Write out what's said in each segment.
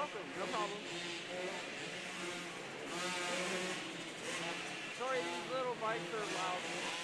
welcome. No problem. Sorry, these little bikes are loud.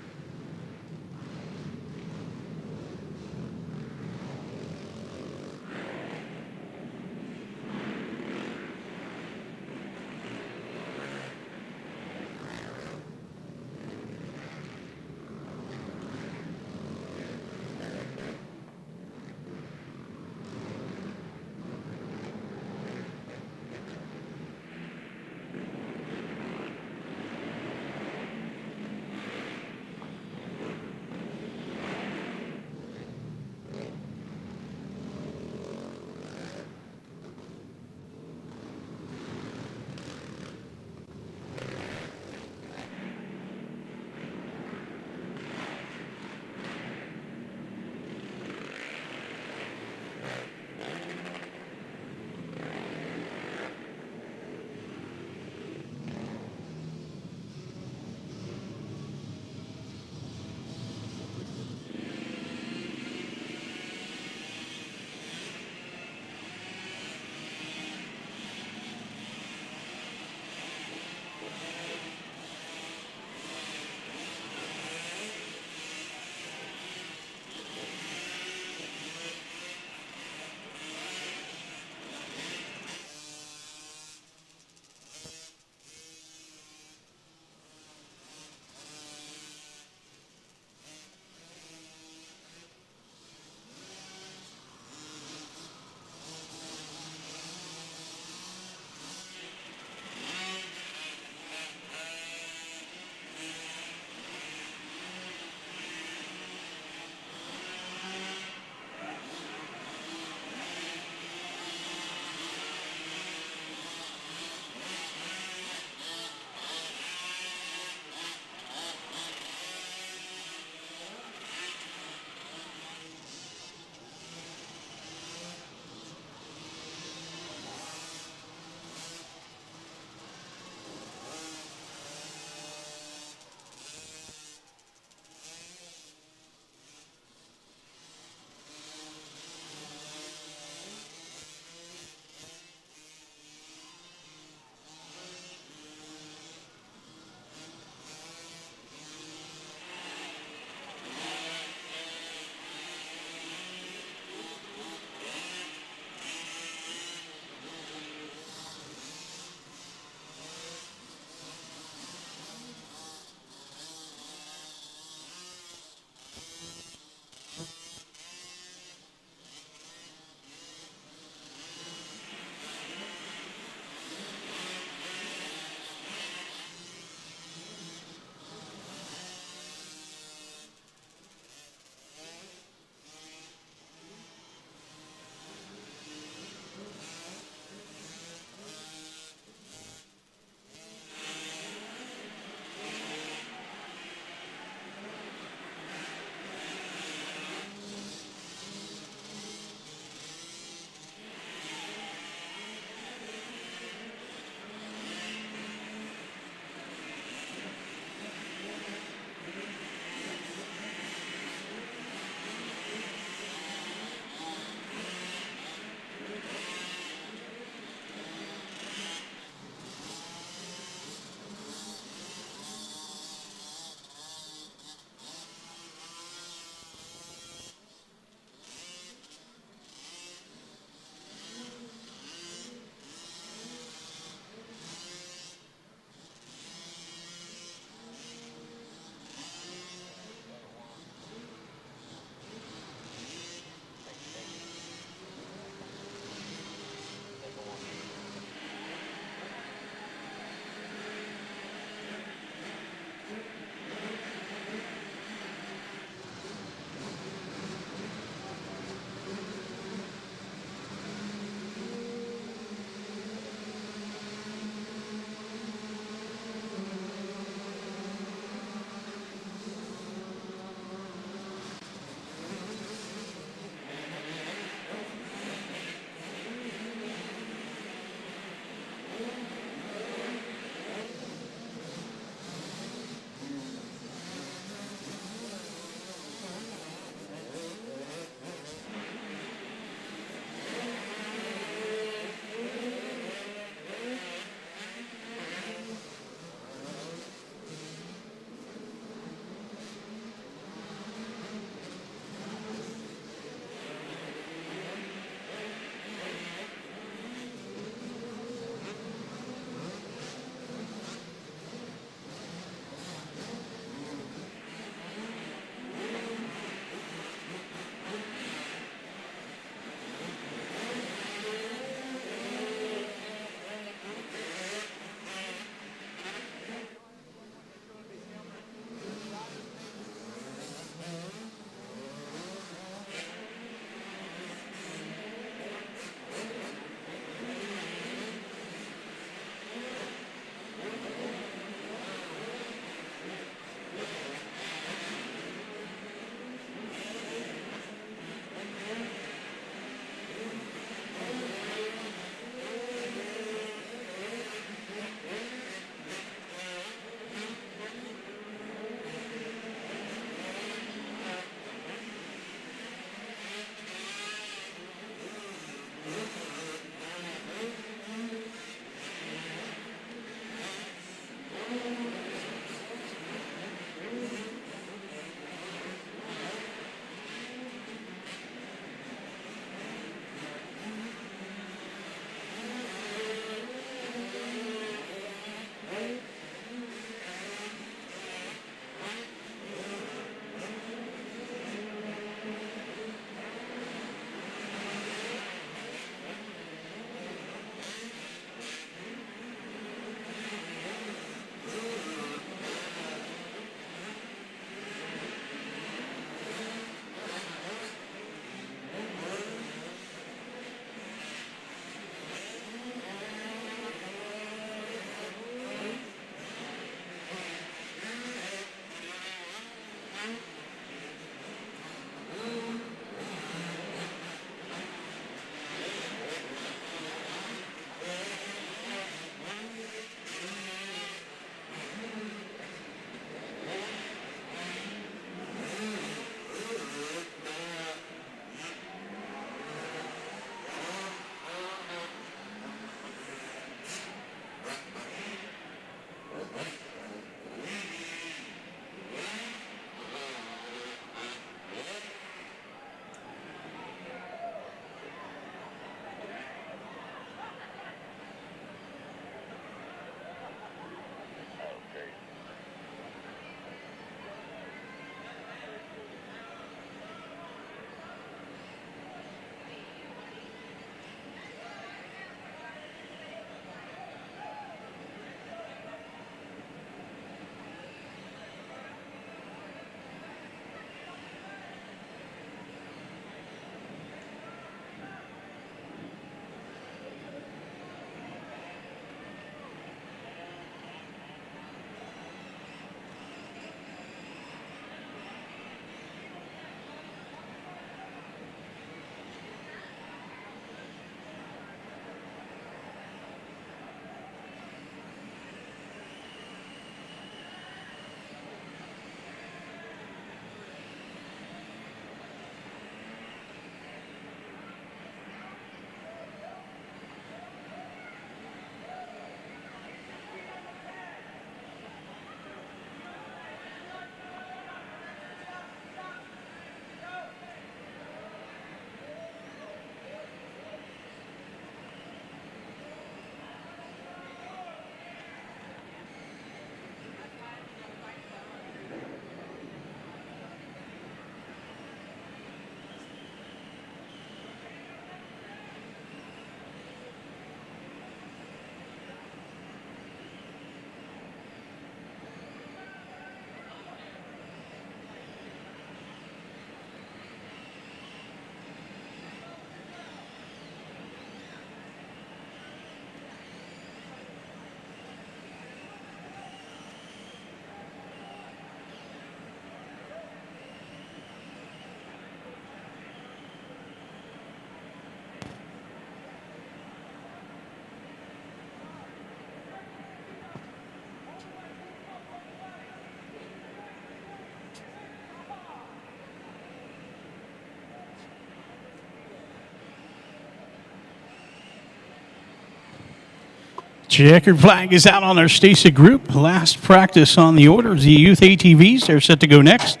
Checkered flag is out on our Stacyc group. Last practice on the order is the youth ATVs. They're set to go next.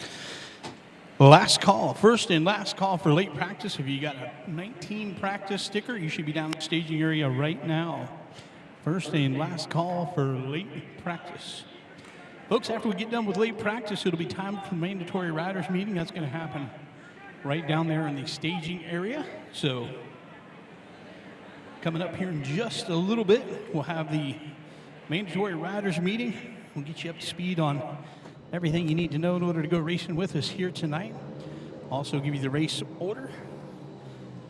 Last call, first and last call for late practice. If you got a 19 practice sticker, you should be down in the staging area right now. First and last call for late practice. Folks, after we get done with late practice, it'll be time for the mandatory riders meeting. That's going to happen right down there in the staging area. So coming up here in just a little bit, we'll have the mandatory riders meeting. We'll get you up to speed on everything you need to know in order to go racing with us here tonight. Also give you the race order.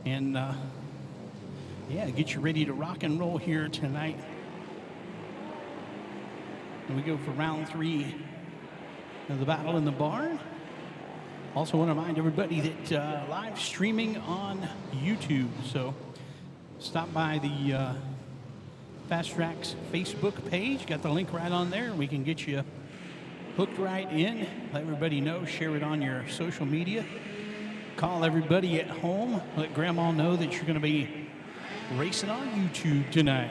And yeah, get you ready to rock and roll here tonight. And we go for round 3 of the battle in the barn. Also want to remind everybody that live streaming on YouTube. So stop by the Fast Traxx Facebook page. Got the link right on there. We can get you hooked right in. Let everybody know. Share it on your social media. Call everybody at home. Let Grandma know that you're going to be racing on YouTube tonight.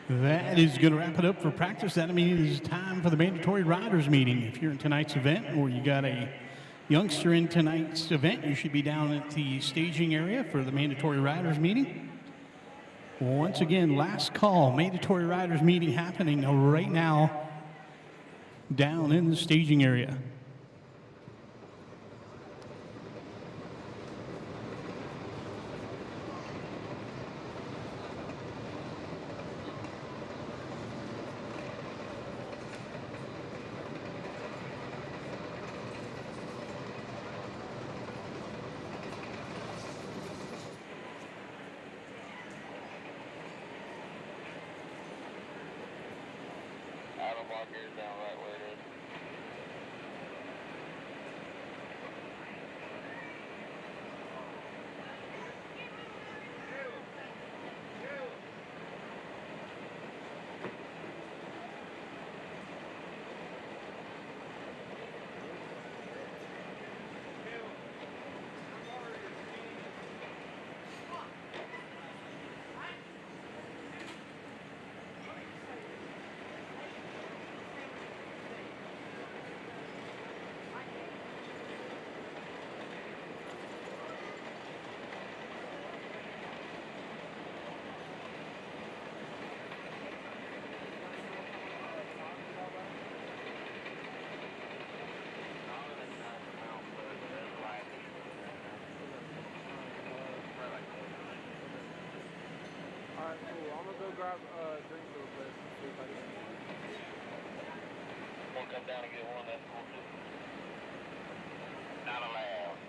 That is going to wrap it up for practice. That means it's time for the mandatory riders meeting. If you're in tonight's event or you got a youngster in tonight's event, you should be down at the staging area for the mandatory riders meeting. Once again, last call, mandatory riders meeting happening right now down in the staging area. Down right where it is. Alright, cool. I'm gonna go grab a drink real quick. See if I can. Want to come down and get one? That's cool too. Not allowed.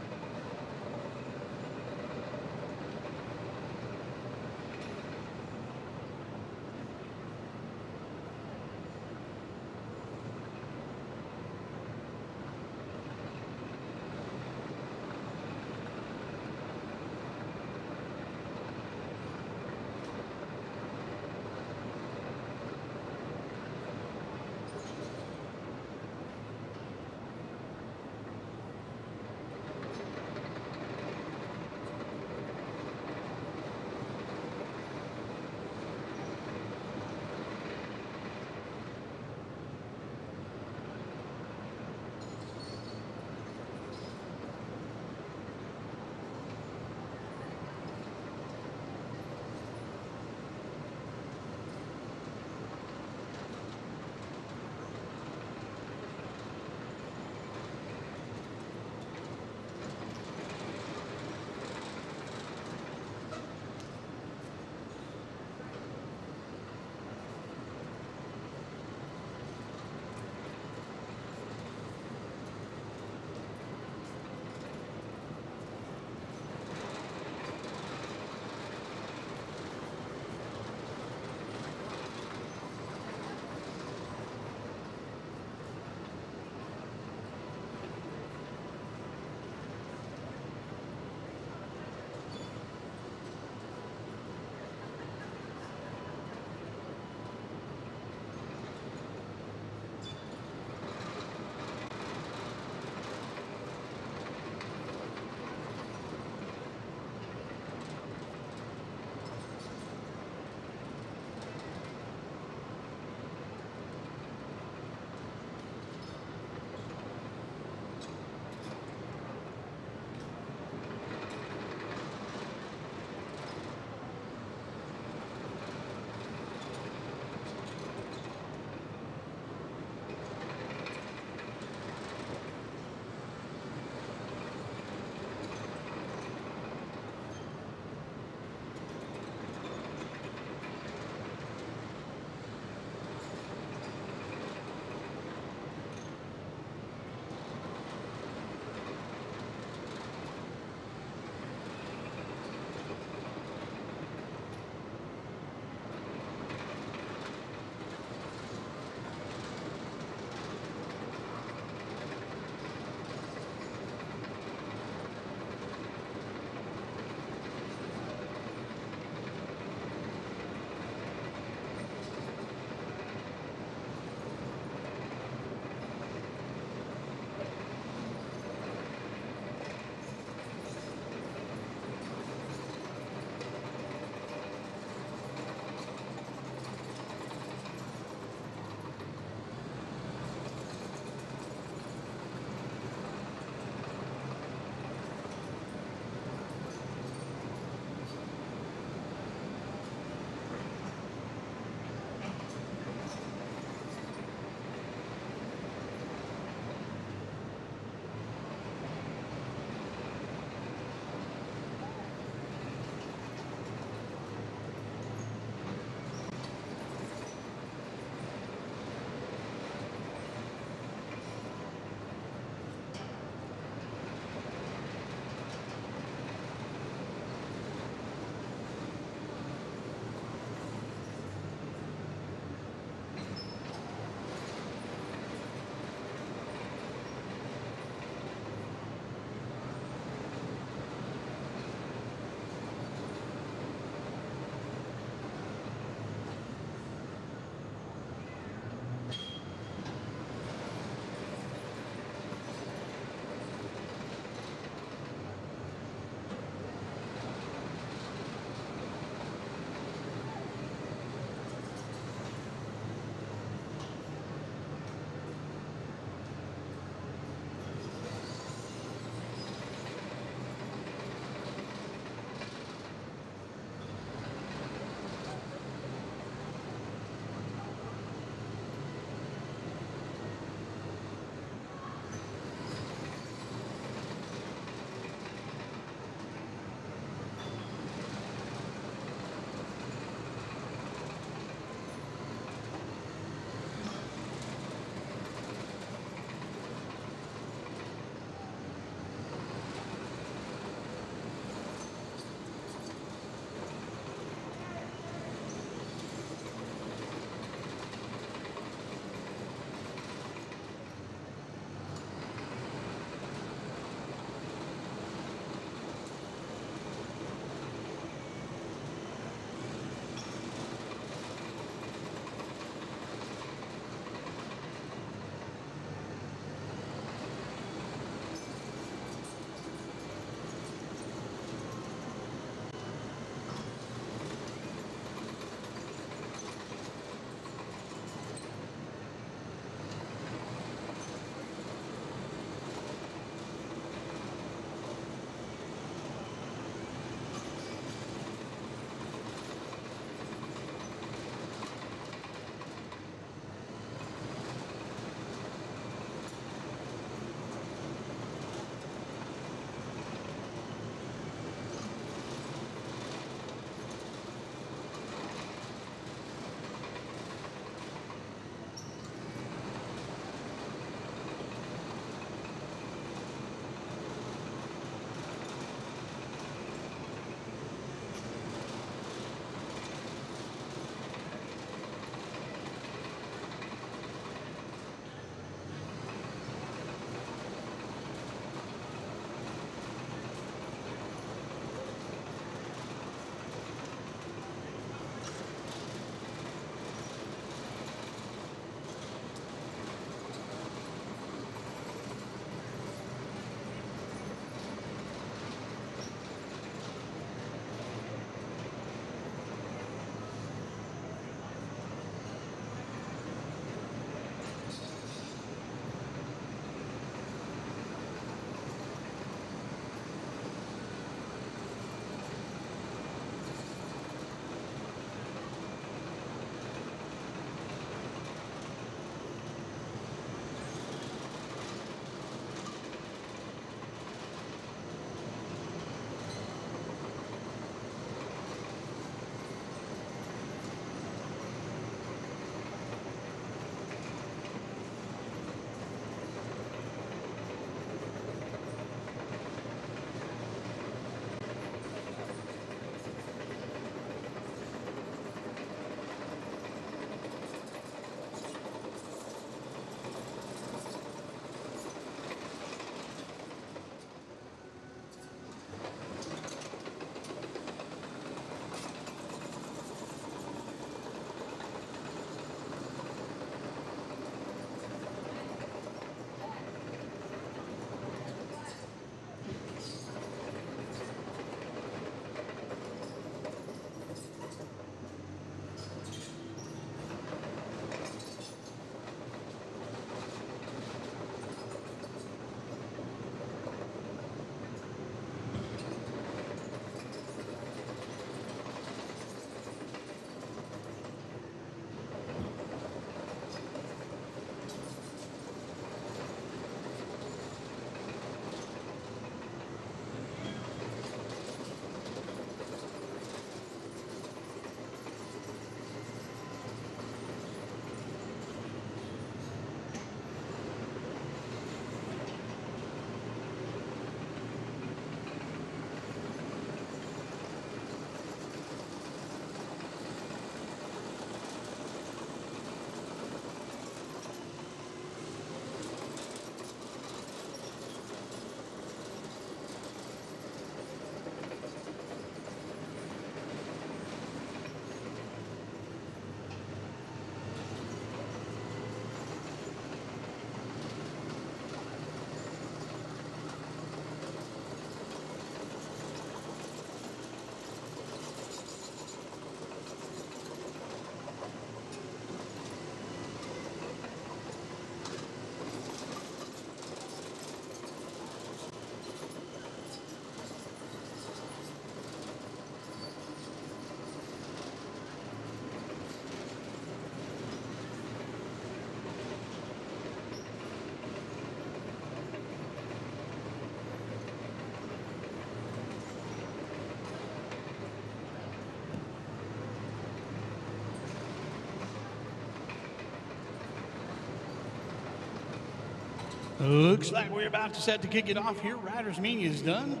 Looks like we're about to set to kick it off here. Riders meeting is done.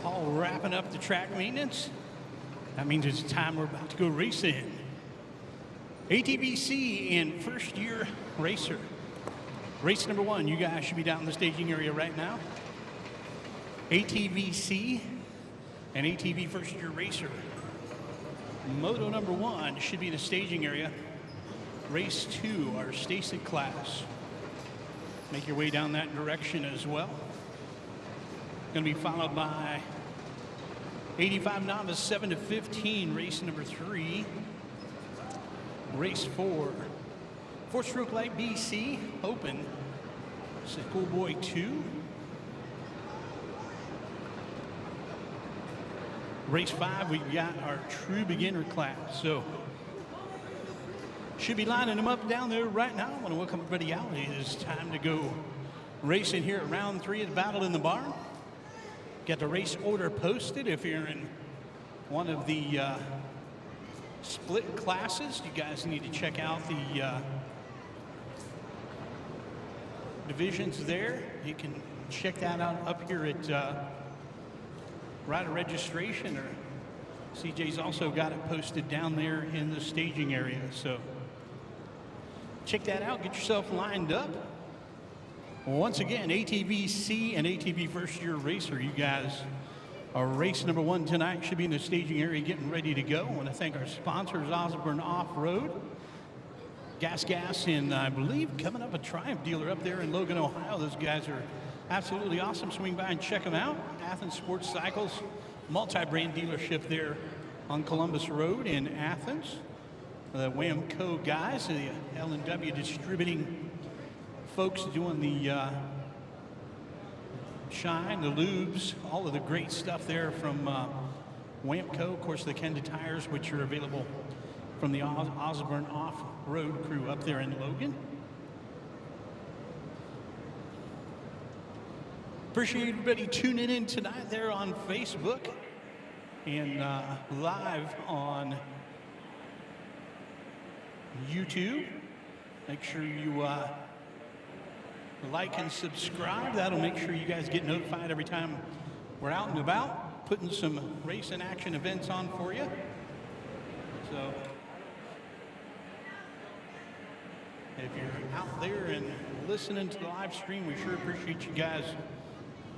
All wrapping up the track maintenance. That means it's time we're about to go racing. ATVC and first year racer. Race number 1, you guys should be down in the staging area right now. ATVC and ATV first year racer. Moto number 1 should be in the staging area. Race 2, our Stacyc class. Make your way down that direction as well. Going to be followed by 85 novice 7 to 15, race number 3. Race 4, 4-stroke light BC open. Schoolboy 2. Race 5, we've got our true beginner class. So should be lining them up down there right now. I want to welcome everybody out. It is time to go racing here at round 3 of the Battle in the Barn. Got the race order posted. If you're in one of the split classes, you guys need to check out the divisions there. You can check that out up here at rider registration, or CJ's also got it posted down there in the staging area. So check that out, get yourself lined up. Once again, ATVC and ATV first year racer, you guys are race number 1 tonight. Should be in the staging area getting ready to go. I want to thank our sponsors, Osborne Off-Road, Gas, and I believe coming up a Triumph dealer up there in Logan, Ohio. Those guys are absolutely awesome. Swing by and check them out. Athens Sports Cycles, multi-brand dealership there on Columbus Road in Athens. The Whamco guys, the L&W distributing folks doing the shine, the lubes, all of the great stuff there from Whamco. Of course, the Kenda tires, which are available from the Osborne Off-Road crew up there in Logan. Appreciate everybody tuning in tonight there on Facebook and live on YouTube. Make sure you like and subscribe. That'll make sure you guys get notified every time we're out and about, putting some race and action events on for you. So if you're out there and listening to the live stream, we sure appreciate you guys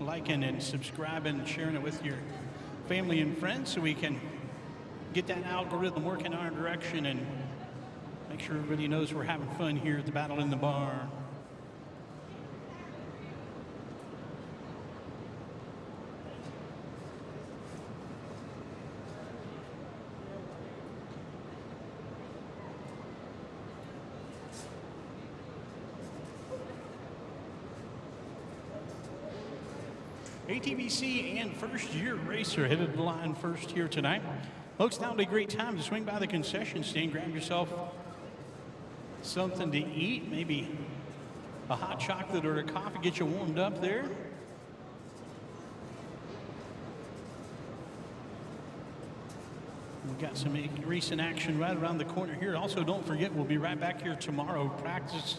liking and subscribing and sharing it with your family and friends so we can get that algorithm working in our direction and make sure everybody knows we're having fun here at the Battle in the Barn. ATVC and first year racer headed the line first here tonight. Folks, now would be a great time to swing by the concession stand, grab yourself something to eat, maybe a hot chocolate or a coffee, get you warmed up there. We've got some recent action right around the corner here. Also, don't forget, we'll be right back here tomorrow. Practice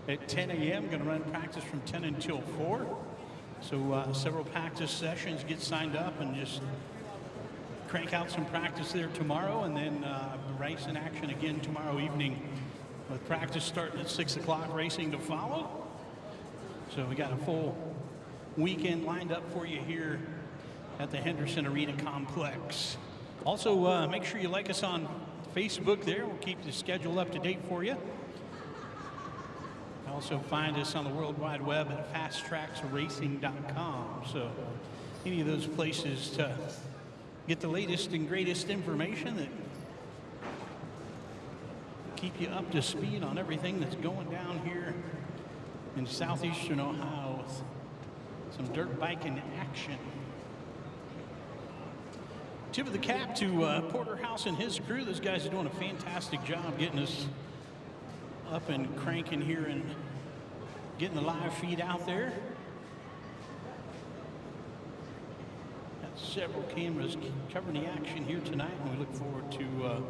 at 10 a.m. Going to run practice from 10 until 4. So several practice sessions. Get signed up and just crank out some practice there tomorrow, and then race in action again tomorrow evening with practice starting at 6 o'clock, racing to follow. So we got a full weekend lined up for you here at the Henderson Arena Complex. Also, make sure you like us on Facebook there. We'll keep the schedule up to date for you. Also find us on the World Wide Web at fasttraxracing.com. So any of those places to get the latest and greatest information that keep you up to speed on everything that's going down here in southeastern Ohio with some dirt biking action. Tip of the cap to Porter House and his crew. Those guys are doing a fantastic job getting us up and cranking here and getting the live feed out there. Got several cameras covering the action here tonight, and we look forward to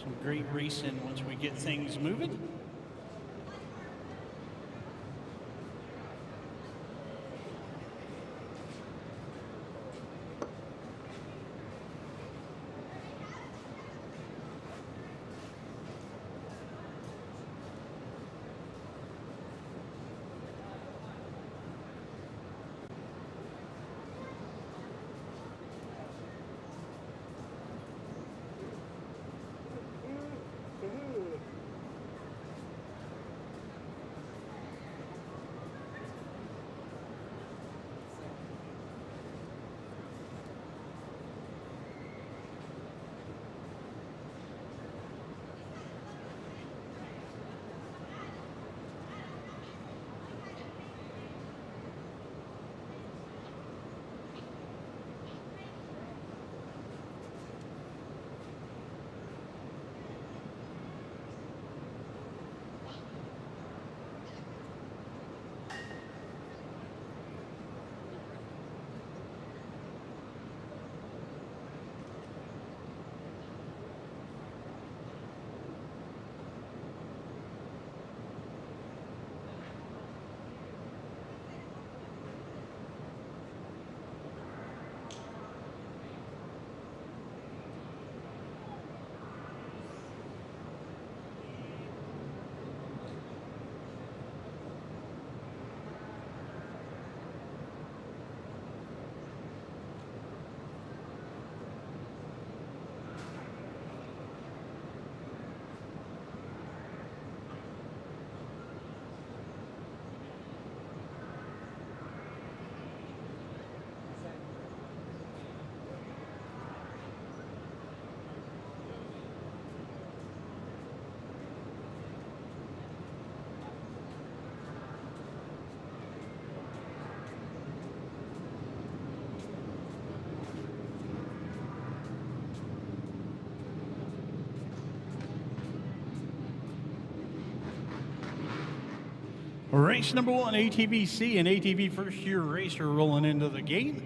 some great racing once we get things moving. Race number 1, ATVC, an ATV first-year racer rolling into the gate.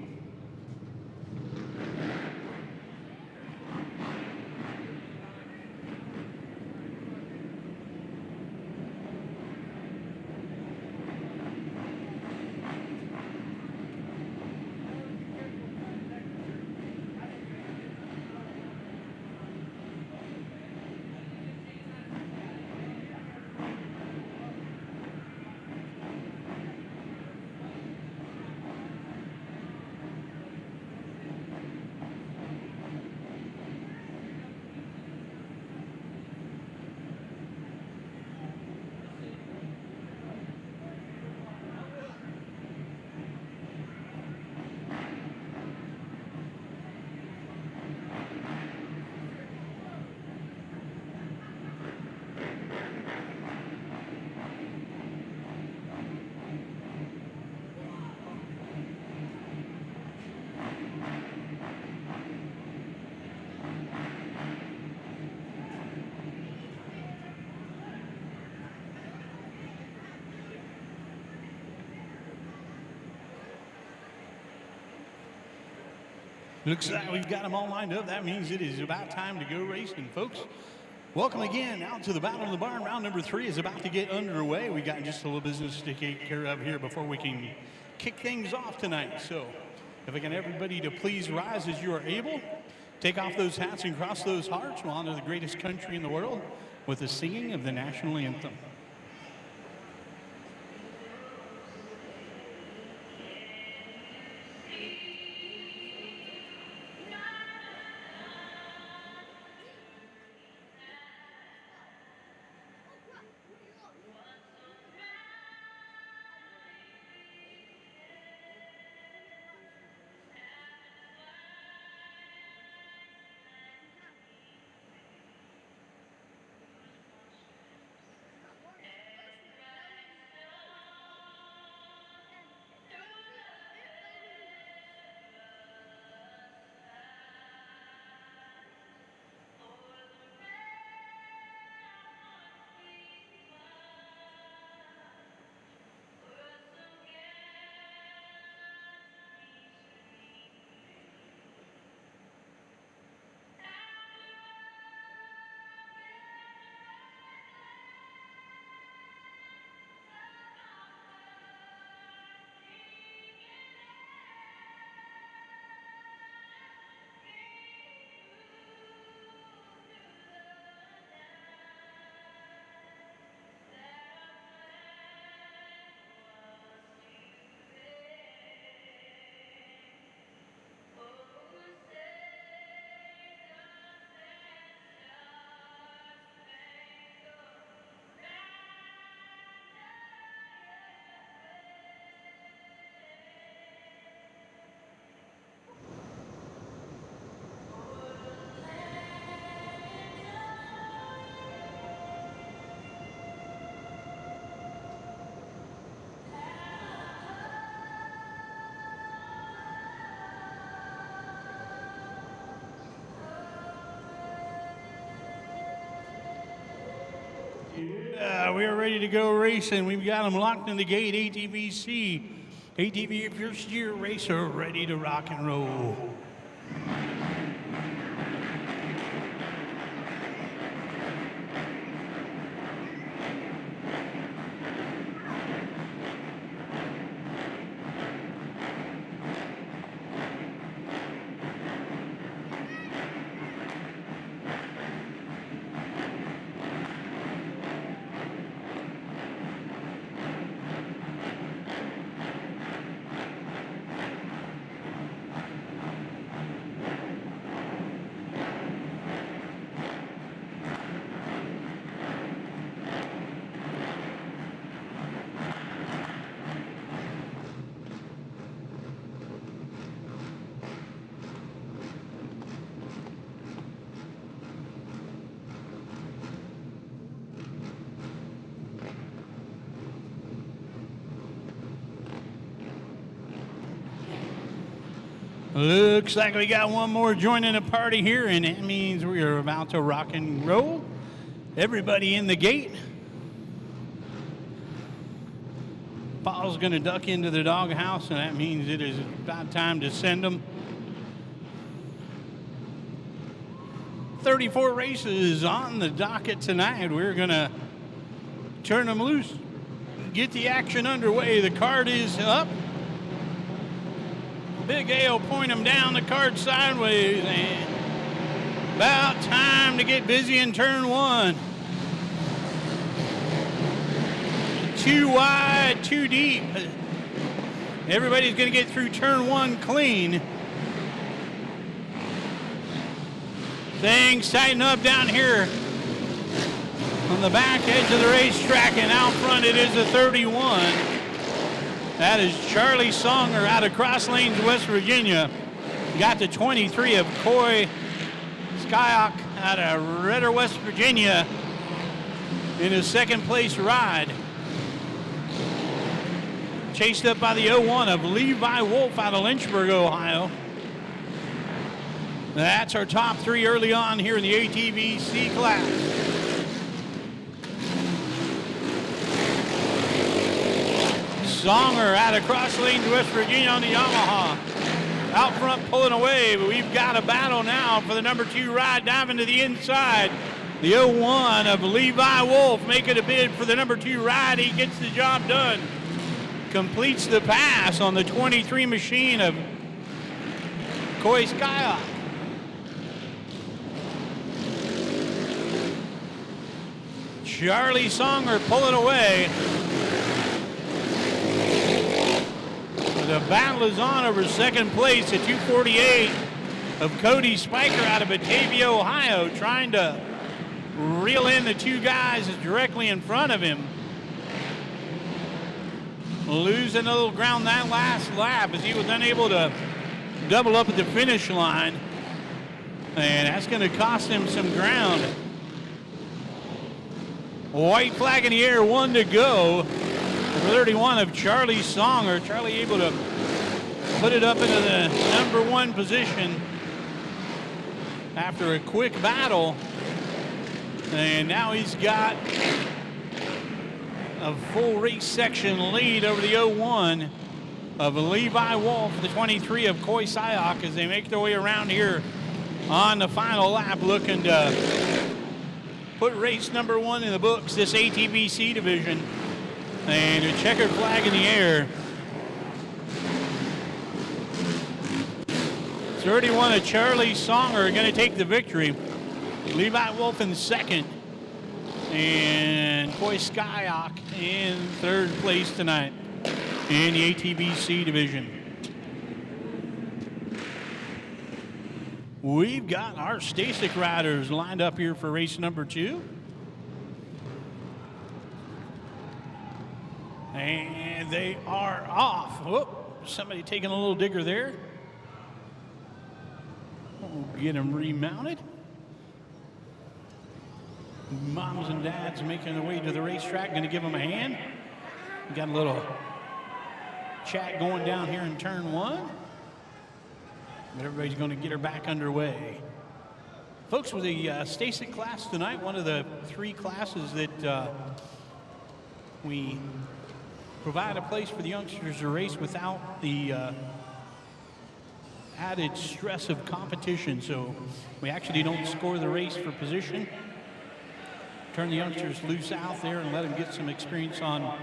Looks like we've got them all lined up. That means it is about time to go racing, folks. Welcome again out to the Battle in the Barn. Round number 3 is about to get underway. We got just a little business to take care of here before we can kick things off tonight. So if I can everybody to please rise as you are able, take off those hats and cross those hearts. We'll honor the greatest country in the world with the singing of the national anthem. We are ready to go racing. We've got them locked in the gate. ATVC, ATV first year racer, ready to rock and roll. Looks like we got one more joining the party here, and that means we are about to rock and roll. Everybody in the gate. Paul's going to duck into the doghouse, and that means it is about time to send them. 34 races on the docket tonight. We're going to turn them loose, get the action underway. The card is up. Big A will point them down, the card sideways, and about time to get busy in turn one. Too wide, too deep. Everybody's going to get through turn one clean. Things tighten up down here on the back edge of the racetrack, and out front it is a 31. That is Charlie Songer out of Cross Lanes, West Virginia. Got the 23 of Coy Skyok out of Redder, West Virginia in his second place ride. Chased up by the 01 of Levi Wolf out of Lynchburg, Ohio. That's our top three early on here in the ATV C class. Songer out of Cross Lanes, West Virginia on the Yamaha. Out front pulling away, but we've got a battle now for the number 2 ride, diving to the inside. The 01 of Levi Wolf making a bid for the number 2 ride. He gets the job done. Completes the pass on the 23 machine of Coy Skyok. Charlie Songer pulling away. The battle is on over second place at 248 of Cody Spiker out of Batavia, Ohio, trying to reel in the 2 guys directly in front of him. Losing a little ground that last lap as he was unable to double up at the finish line. And that's going to cost him some ground. White flag in the air, 1 to go. 31 of Charlie Songer. Charlie able to put it up into the number 1 position after a quick battle. And now he's got a full race section lead over the 01 of Levi Wolf, the 23 of Coy Skyok, as they make their way around here on the final lap, looking to put race number 1 in the books, this ATVC division. And a checkered flag in the air. 31 of Charlie Songer going to take the victory. Levi Wolf in second. And Coy Skyok in third place tonight in the ATVC division. We've got our Stacyc riders lined up here for race number 2. And they are off. Whoop, somebody taking a little digger there. We'll get them remounted. Moms and dads making their way to the racetrack, going to give them a hand. We got a little chat going down here in turn 1. But everybody's going to get her back underway. Folks, with the Stacyc class tonight, one of the 3 classes that we provide a place for the youngsters to race without the added stress of competition. So we actually don't score the race for position. Turn the youngsters loose out there and let them get some experience on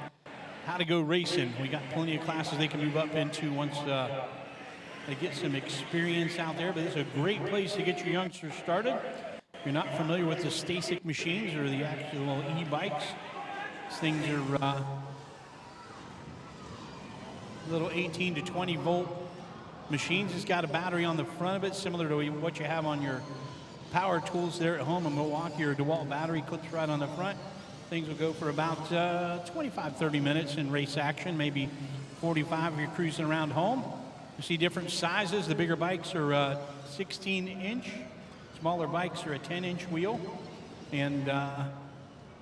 how to go racing. We got plenty of classes they can move up into once they get some experience out there. But it's a great place to get your youngsters started. If you're not familiar with the Stacyc machines or the actual e-bikes, these things are little 18 to 20 volt machines. It's got a battery on the front of it, similar to what you have on your power tools there at home. A Milwaukee or DeWalt battery clips right on the front. Things will go for about 25-30 minutes in race action, maybe 45 if you're cruising around home. You see different sizes. The bigger bikes are 16-inch. Smaller bikes are a 10-inch wheel. And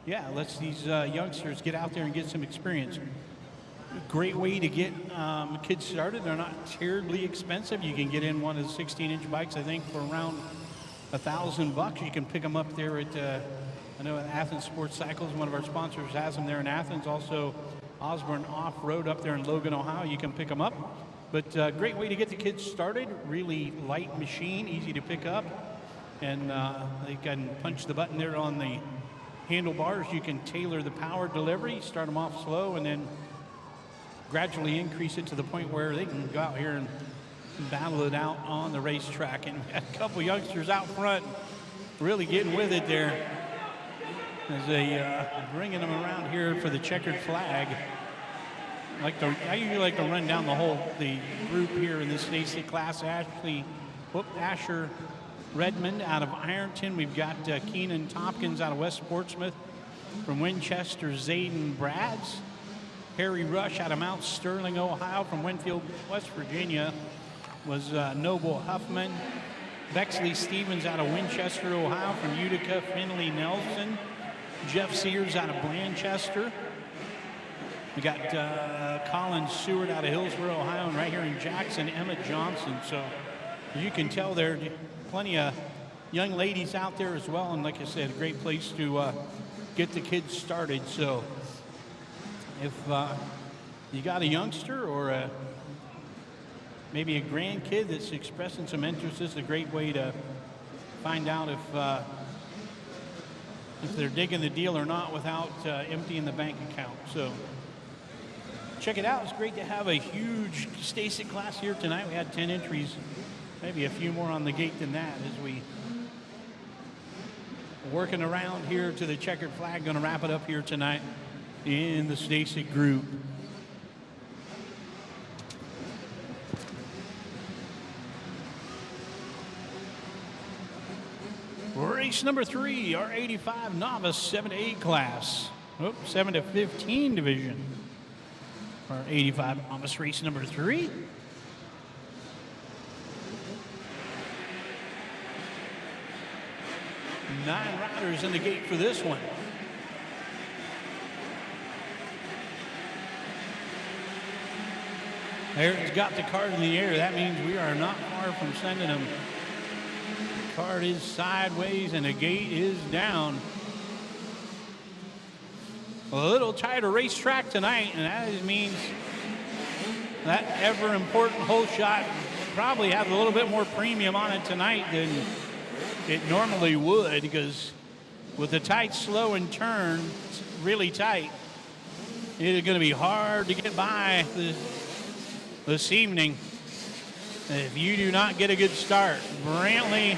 yeah, lets these youngsters get out there and get some experience. Great way to get kids started. They're not terribly expensive. You can get in one of the 16-inch bikes, I think, for around $1,000. You can pick them up there at, I know Athens Sports Cycles, one of our sponsors, has them there in Athens. Also, Osborne Off-Road up there in Logan, Ohio. You can pick them up. But great way to get the kids started. Really light machine, easy to pick up. And they can punch the button there on the handlebars. You can tailor the power delivery, start them off slow, and then gradually increase it to the point where they can go out here and battle it out on the racetrack. And we had a couple youngsters out front really getting with it there as they bringing them around here for the checkered flag. I usually like to run down the group here in this Stacyc class. Asher Redmond out of Ironton. We've got Keenan Tompkins out of West Portsmouth. From Winchester, Zayden Brads. Harry Rush out of Mount Sterling, Ohio. From Winfield, West Virginia was Noble Huffman. Bexley Stevens out of Winchester, Ohio. From Utica, Finley Nelson. Jeff Sears out of Blanchester. We got Colin Seward out of Hillsborough, Ohio. And right here in Jackson, Emma Johnson. So as you can tell, there are plenty of young ladies out there as well. And like I said, a great place to get the kids started. So if you got a youngster or maybe a grandkid that's expressing some interest, this is a great way to find out if they're digging the deal or not without emptying the bank account. So check it out. It's great to have a huge Stacyc class here tonight. We had 10 entries, maybe a few more on the gate than that as we working around here to the checkered flag. Going to wrap it up here tonight in the Stacyc group. Race number 3, our 85 novice 7 to 8 class. 7 to 15 division. Our 85 novice race number 3. Nine riders in the gate for this one. Aaron's got the card in the air. That means we are not far from sending him. The card is sideways and the gate is down. A little tighter racetrack tonight, and that means that ever important hole shot probably has a little bit more premium on it tonight than it normally would, because with the tight slow and turn, it's really tight. It is going to be hard to get by this evening if you do not get a good start. Brantley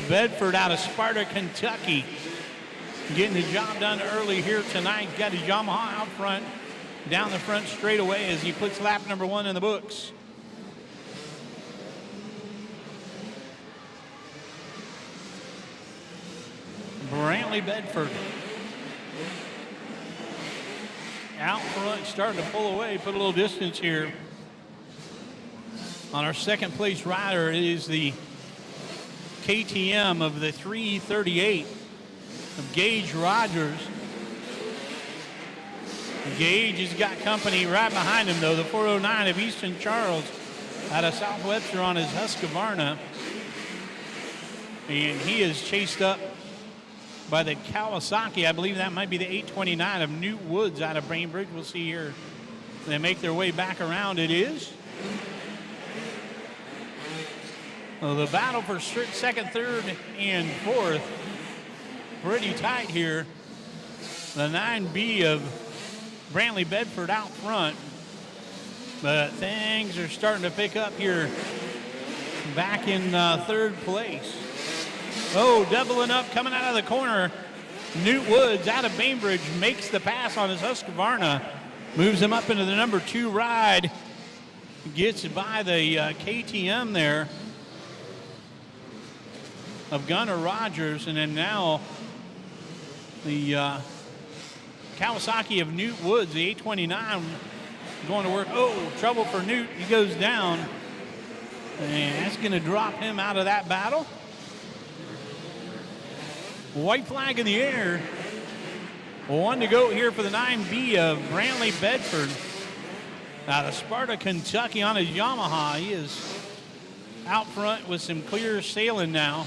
Bedford out of Sparta, Kentucky, getting the job done early here tonight. Got his Yamaha out front, down the front straightaway as he puts lap number 1 in the books. Brantley Bedford out front, starting to pull away, put a little distance here. On our second place rider, it is the KTM of the 338 of Gage Rogers. Gage has got company right behind him, though. The 409 of Easton Charles out of Southwestern on his Husqvarna. And he is chased up by the Kawasaki. I believe that might be the 829 of Newt Woods out of Bainbridge. We'll see here. They make their way back around. It is. Well, the battle for second, third, and fourth, pretty tight here. The 9B of Brantley Bedford out front, but things are starting to pick up here back in third place. Oh, doubling up, coming out of the corner. Newt Woods out of Bainbridge makes the pass on his Husqvarna, moves him up into the number 2 ride, gets by the KTM there of Gunnar Rogers, and then now the Kawasaki of Newt Woods, the 829, going to work. Oh, trouble for Newt. He goes down, and that's going to drop him out of that battle. White flag in the air. 1 to go here for the 9B of Brantley Bedford out of Sparta, Kentucky on his Yamaha. He is out front with some clear sailing now.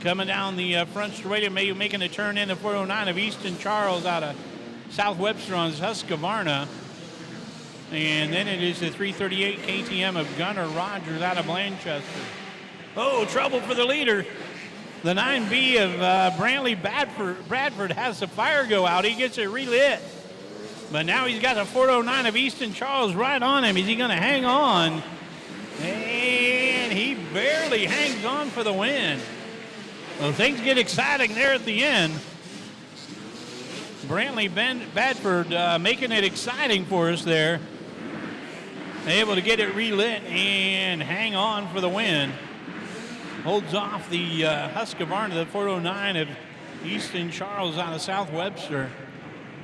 Coming down the front straightaway, maybe making a turn in the 409 of Easton Charles out of South Webster on Husqvarna. And then it is the 338 KTM of Gunnar Rogers out of Blanchester. Oh, trouble for the leader. The 9B of Brantley Bradford has the fire go out. He gets it relit. But now he's got the 409 of Easton Charles right on him. Is he going to hang on? And he barely hangs on for the win. Well, things get exciting there at the end. Brantley Bradford making it exciting for us there. Able to get it relit and hang on for the win. Holds off the Husqvarna, the 409 of Easton Charles out of South Webster.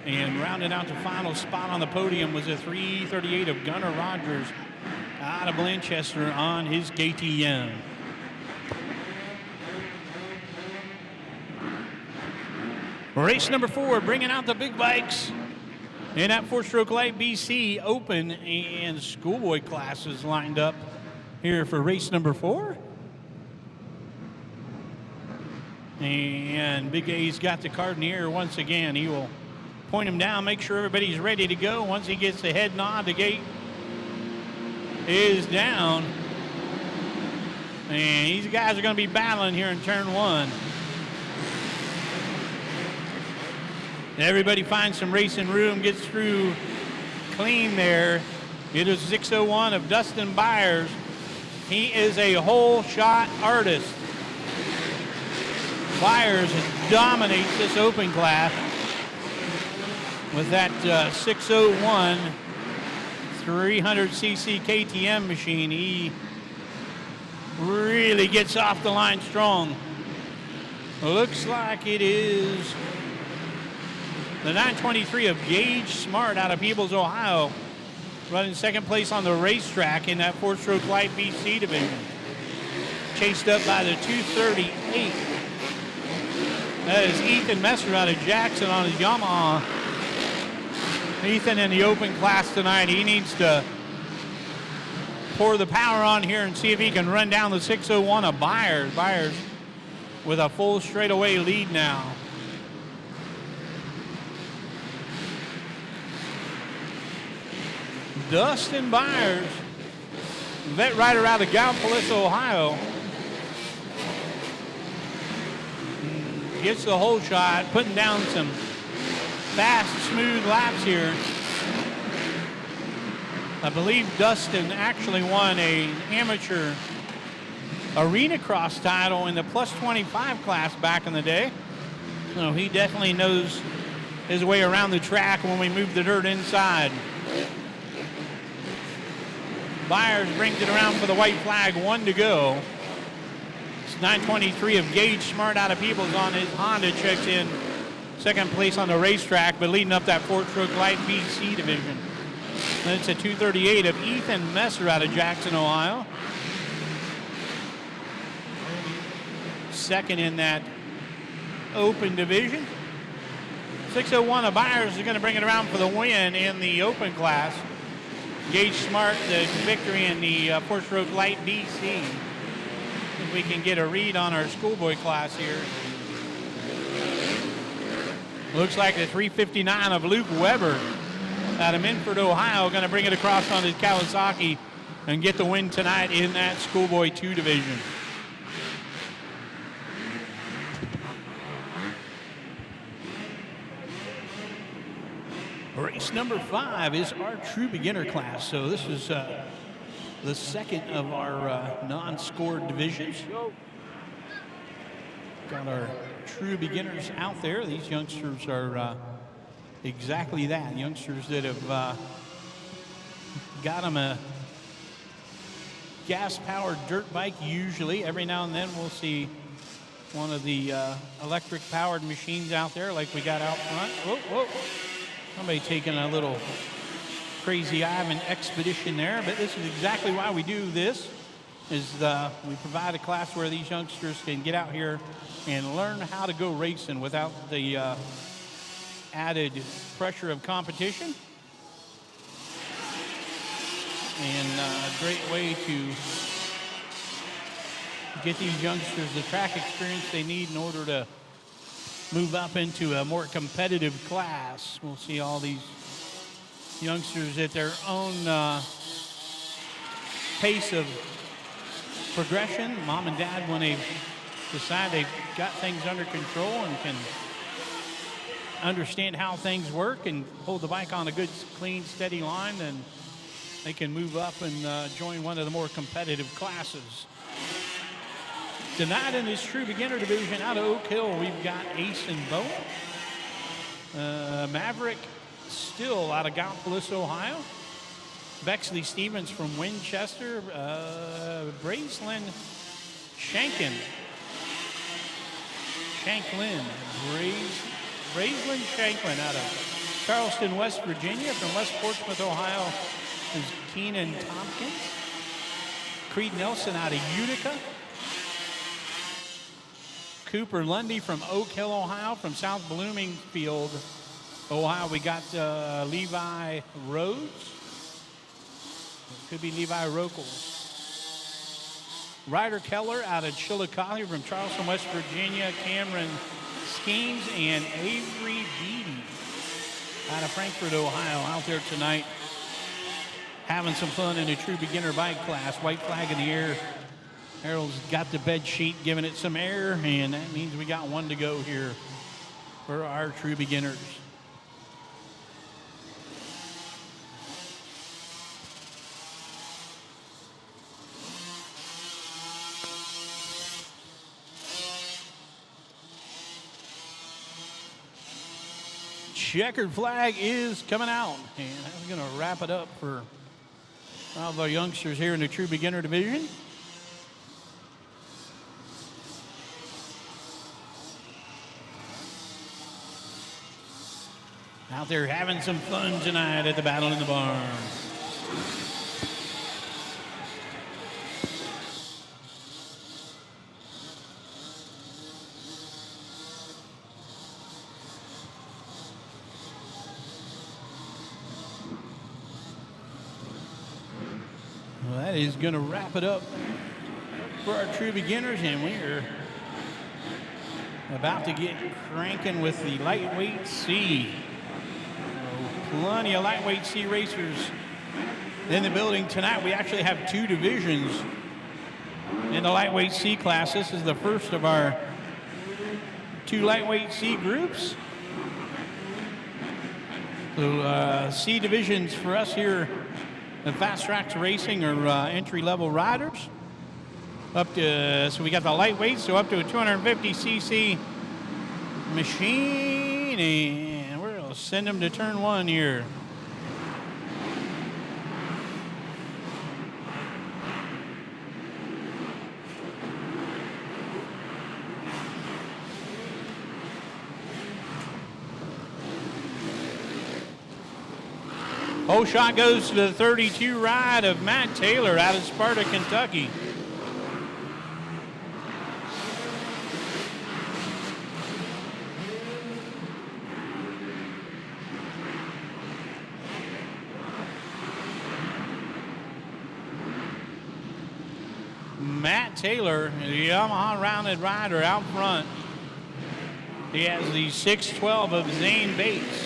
And rounding out the final spot on the podium was a 338 of Gunnar Rogers out of Blanchester on his KTM. Race number 4, bringing out the big bikes. In that 4-stroke light BC Open and Schoolboy classes lined up here for race number 4. And Big A's got the card in the air once again. He will point him down, make sure everybody's ready to go. Once he gets the head nod, the gate is down. And these guys are going to be battling here in turn 1. Everybody finds some racing room, gets through clean there. It is 601 of Dustin Byers. He is a whole shot artist. Byers dominates this open class with that 601 300cc KTM machine. He really gets off the line strong. Looks like it is the 923 of Gage Smart out of Peebles, Ohio, running second place on the racetrack in that 4-stroke light BC division. Chased up by the 238. That is Ethan Messer out of Jackson on his Yamaha. Ethan in the open class tonight, he needs to pour the power on here and see if he can run down the 601 of Byers. Byers with a full straightaway lead now. Dustin Byers, vet rider out of Gallipolis, Ohio, gets the whole shot, putting down some fast, smooth laps here. I believe Dustin actually won an amateur arena cross title in the plus 25 class back in the day. So he definitely knows his way around the track when we move the dirt inside. Byers brings it around for the white flag, 1 to go. It's 923 of Gage Smart out of Peebles on his Honda, checks in second place on the racetrack, but leading up that 4-stroke light BC division. Then it's a 238 of Ethan Messer out of Jackson, Ohio. Second in that open division. 601 of Byers is going to bring it around for the win in the open class. Gage Smart, the victory in the 4-stroke light BC. If we can get a read on our Schoolboy class here. Looks like the 359 of Luke Weber out of Minford, Ohio, going to bring it across on his Kawasaki and get the win tonight in that Schoolboy 2 division. Race number 5 is our true beginner class. So this is the second of our non-scored divisions. Got our true beginners out there. These youngsters are exactly that. Youngsters that have got them a gas-powered dirt bike usually. Every now and then we'll see one of the electric-powered machines out there like we got out front. Whoa, whoa. Somebody taking a little crazy Ivan expedition there, but this is exactly why we do this, is we provide a class where these youngsters can get out here and learn how to go racing without the added pressure of competition. And a great way to get these youngsters the track experience they need in order to move up into a more competitive class. We'll see all these youngsters at their own pace of progression. Mom and dad, when they decide they've got things under control and can understand how things work and hold the bike on a good, clean, steady line, then they can move up and join one of the more competitive classes. Tonight in this true beginner division out of Oak Hill, we've got Ace and Bo. Maverick Still out of Gallipolis, Ohio. Bexley Stevens from Winchester. Bracelin Shanklin. Bracelin Shanklin out of Charleston, West Virginia. From West Portsmouth, Ohio is Keenan Tompkins. Creed Nelson out of Utica. Cooper Lundy from Oak Hill, Ohio. From South Bloomingfield, Ohio, we got Levi Rhodes. Could be Levi Rokel. Ryder Keller out of Chillicothe. From Charleston, West Virginia, Cameron Skeens and Avery Beatty out of Frankfort, Ohio, out there tonight having some fun in a true beginner bike class. White flag in the air. Harold's got the bed sheet, giving it some air, and that means we got one to go here for our true beginners. Checkered flag is coming out, and that's going to wrap it up for all of our youngsters here in the true beginner division. Out there having some fun tonight at the Battle in the Barn. Well, that is going to wrap it up for our true beginners, and we're about to get cranking with the lightweight C. Plenty of lightweight C racers in the building tonight. We actually have two divisions in the lightweight C class. This is the first of our two lightweight C groups. So C divisions for us here at Fast Traxx Racing are entry-level riders. Up to, so we got the lightweight, so up to a 250cc machine, and we're gonna send them to turn one here. Whole shot goes to the 32 ride of Matt Taylor out of Sparta, Kentucky. Matt Taylor, the Yamaha rounded rider out front. He has the 612 of Zane Bates.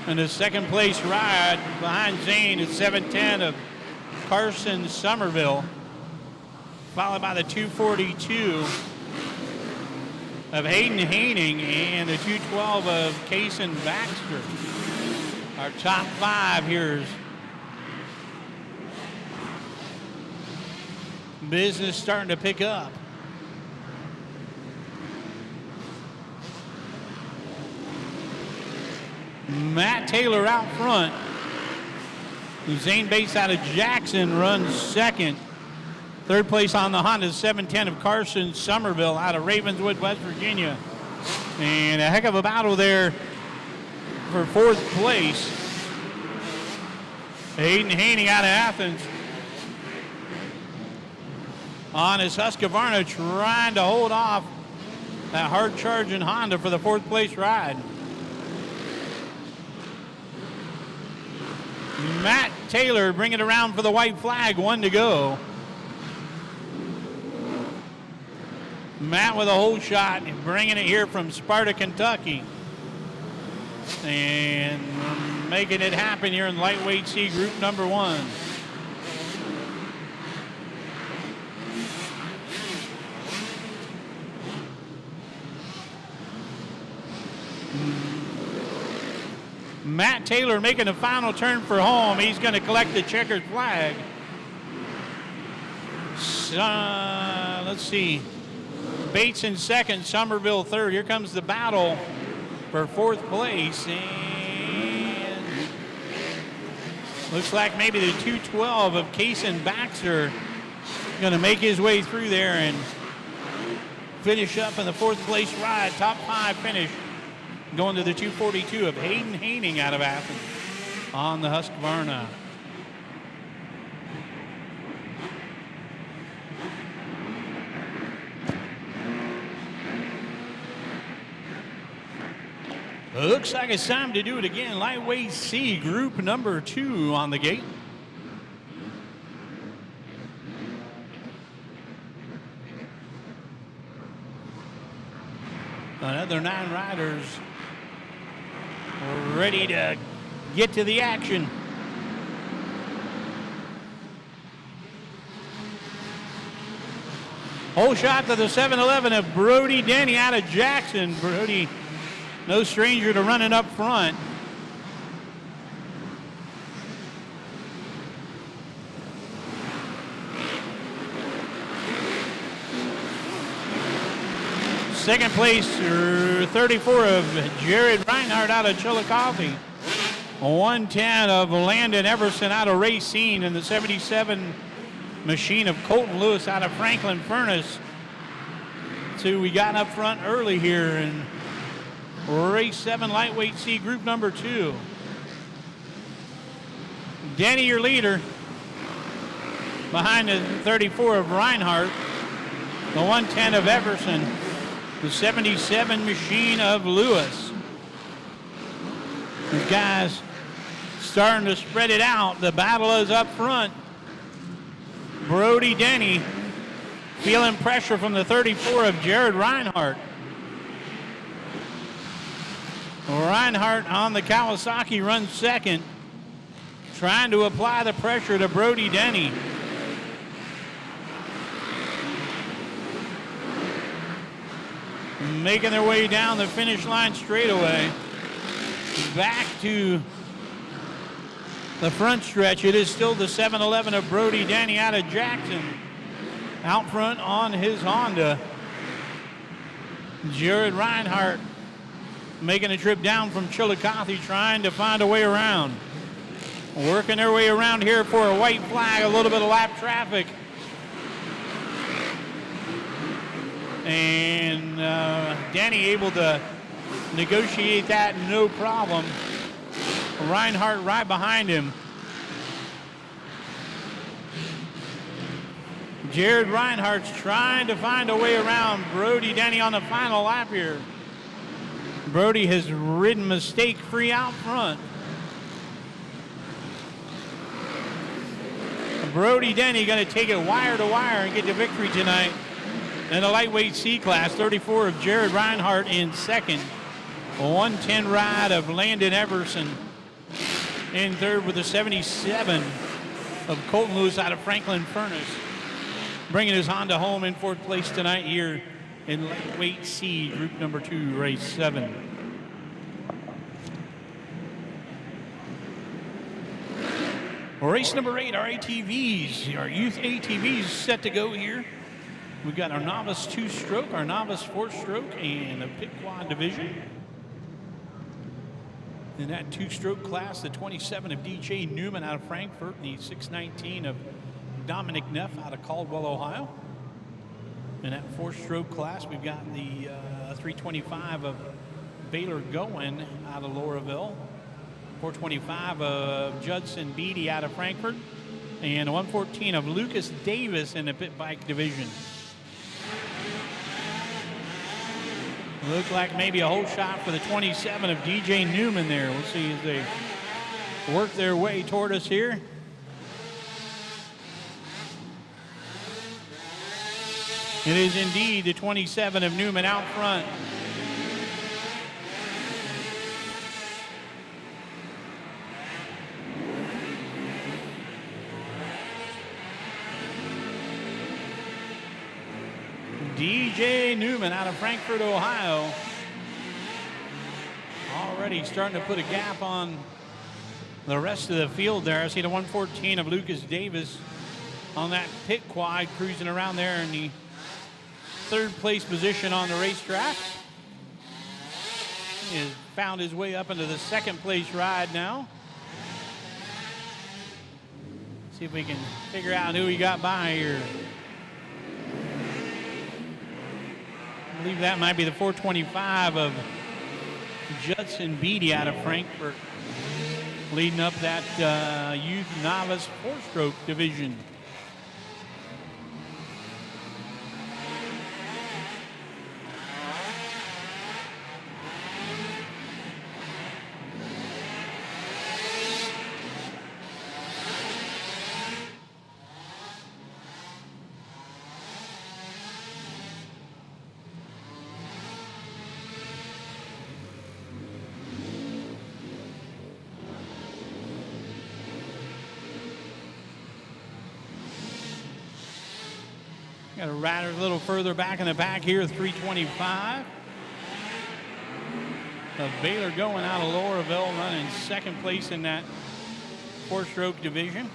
And the second place ride behind Zane is 710 of Carson Somerville, followed by the 242 of Hayden Haining and the 212 of Kaysen Baxter. Our top five here is business starting to pick up. Matt Taylor out front. Zane Bates out of Jackson runs second. Third place on the Honda 710 of Carson Somerville out of Ravenswood, West Virginia. And a heck of a battle there for fourth place. Hayden Haining out of Athens on his Husqvarna, trying to hold off that hard-charging Honda for the fourth place ride. Matt Taylor bringing it around for the white flag, one to go. Matt with a whole shot and bringing it here from Sparta, Kentucky. And making it happen here in lightweight C group number 1. Matt Taylor making a final turn for home. He's going to collect the checkered flag. Let's see. Bates in second, Somerville third. Here comes the battle for 4th place. And looks like maybe the 212 of Kaysen Baxter going to make his way through there and finish up in the 4th place ride. Top 5 finish. Going to the 242 of Hayden Haining out of Athens on the Husqvarna. Looks like it's time to do it again. Lightweight C, group number 2 on the gate. Another 9 riders ready to get to the action. Whole shot to the 7-11 of Brody Denny out of Jackson. Brody, no stranger to running up front. Second place, 34 of Jared Reinhardt out of Chillicothe. 110 of Landon Everson out of Racine, and the 77 machine of Colton Lewis out of Franklin Furnace. So we got up front early here in race 7, lightweight C, group number 2. Denny, your leader, behind the 34 of Reinhardt, the 110 of Everson, the 77 machine of Lewis. These guys starting to spread it out. The battle is up front. Brody Denny feeling pressure from the 34 of Jared Reinhardt. Reinhardt on the Kawasaki runs second, trying to apply the pressure to Brody Denny. Making their way down the finish line straightaway. Back to the front stretch. It is still the 7-11 of Brody Denny out of Jackson. Out front on his Honda. Jared Reinhardt making a trip down from Chillicothe, trying to find a way around. Working their way around here for a white flag, a little bit of lap traffic. And Denny able to negotiate that no problem. Reinhardt right behind him. Jared Reinhardt's trying to find a way around Brody Denny on the final lap here. Brody has ridden mistake-free out front. Brody Denny going to take it wire to wire and get the victory tonight. In the lightweight C class, 34 of Jared Reinhardt in second. A 110 ride of Landon Everson in third with a 77 of Colton Lewis out of Franklin Furnace. Bringing his Honda home in 4th place tonight here in lightweight C, group number 2, race 7. Race number 8, our ATVs, our youth ATVs set to go here. We've got our novice 2-stroke, our novice 4-stroke, and a pit quad division. In that 2-stroke class, the 27 of DJ Newman out of Frankfurt, the 619 of Dominic Neff out of Caldwell, Ohio. In that 4-stroke class, we've got the 325 of Baylor Goen out of Lauraville, 425 of Judson Beatty out of Frankfurt, and a 114 of Lucas Davis in the pit bike division. Looked like maybe a whole shot for the 27 of DJ Newman there. We'll see as they work their way toward us here. It is indeed the 27 of Newman out front. DJ Newman out of Frankfort, Ohio. Already starting to put a gap on the rest of the field there. I see the 114 of Lucas Davis on that pit quad cruising around there in the third place position on the racetrack. He has found his way up into the second place ride now. See if we can figure out who he got by here. I believe that might be the 425 of Judson Beatty out of Frankfurt, leading up that youth novice four-stroke division. Got a rider a little further back in the pack here, 325. Baylor going out of Lauraville, running second place in that four-stroke division.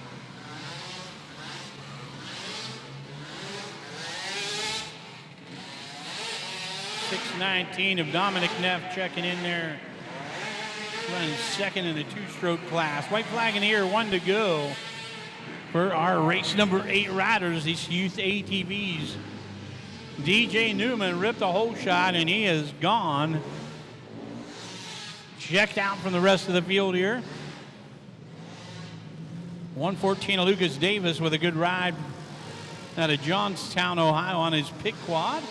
.619 of Dominic Neff checking in there, running second in the two-stroke class. White flag in here, 1 to go for our race number 8 riders, these youth ATVs. DJ Newman ripped a hole shot and he is gone. Checked out from the rest of the field here. 114 of Lucas Davis with a good ride out of Johnstown, Ohio on his pit quad.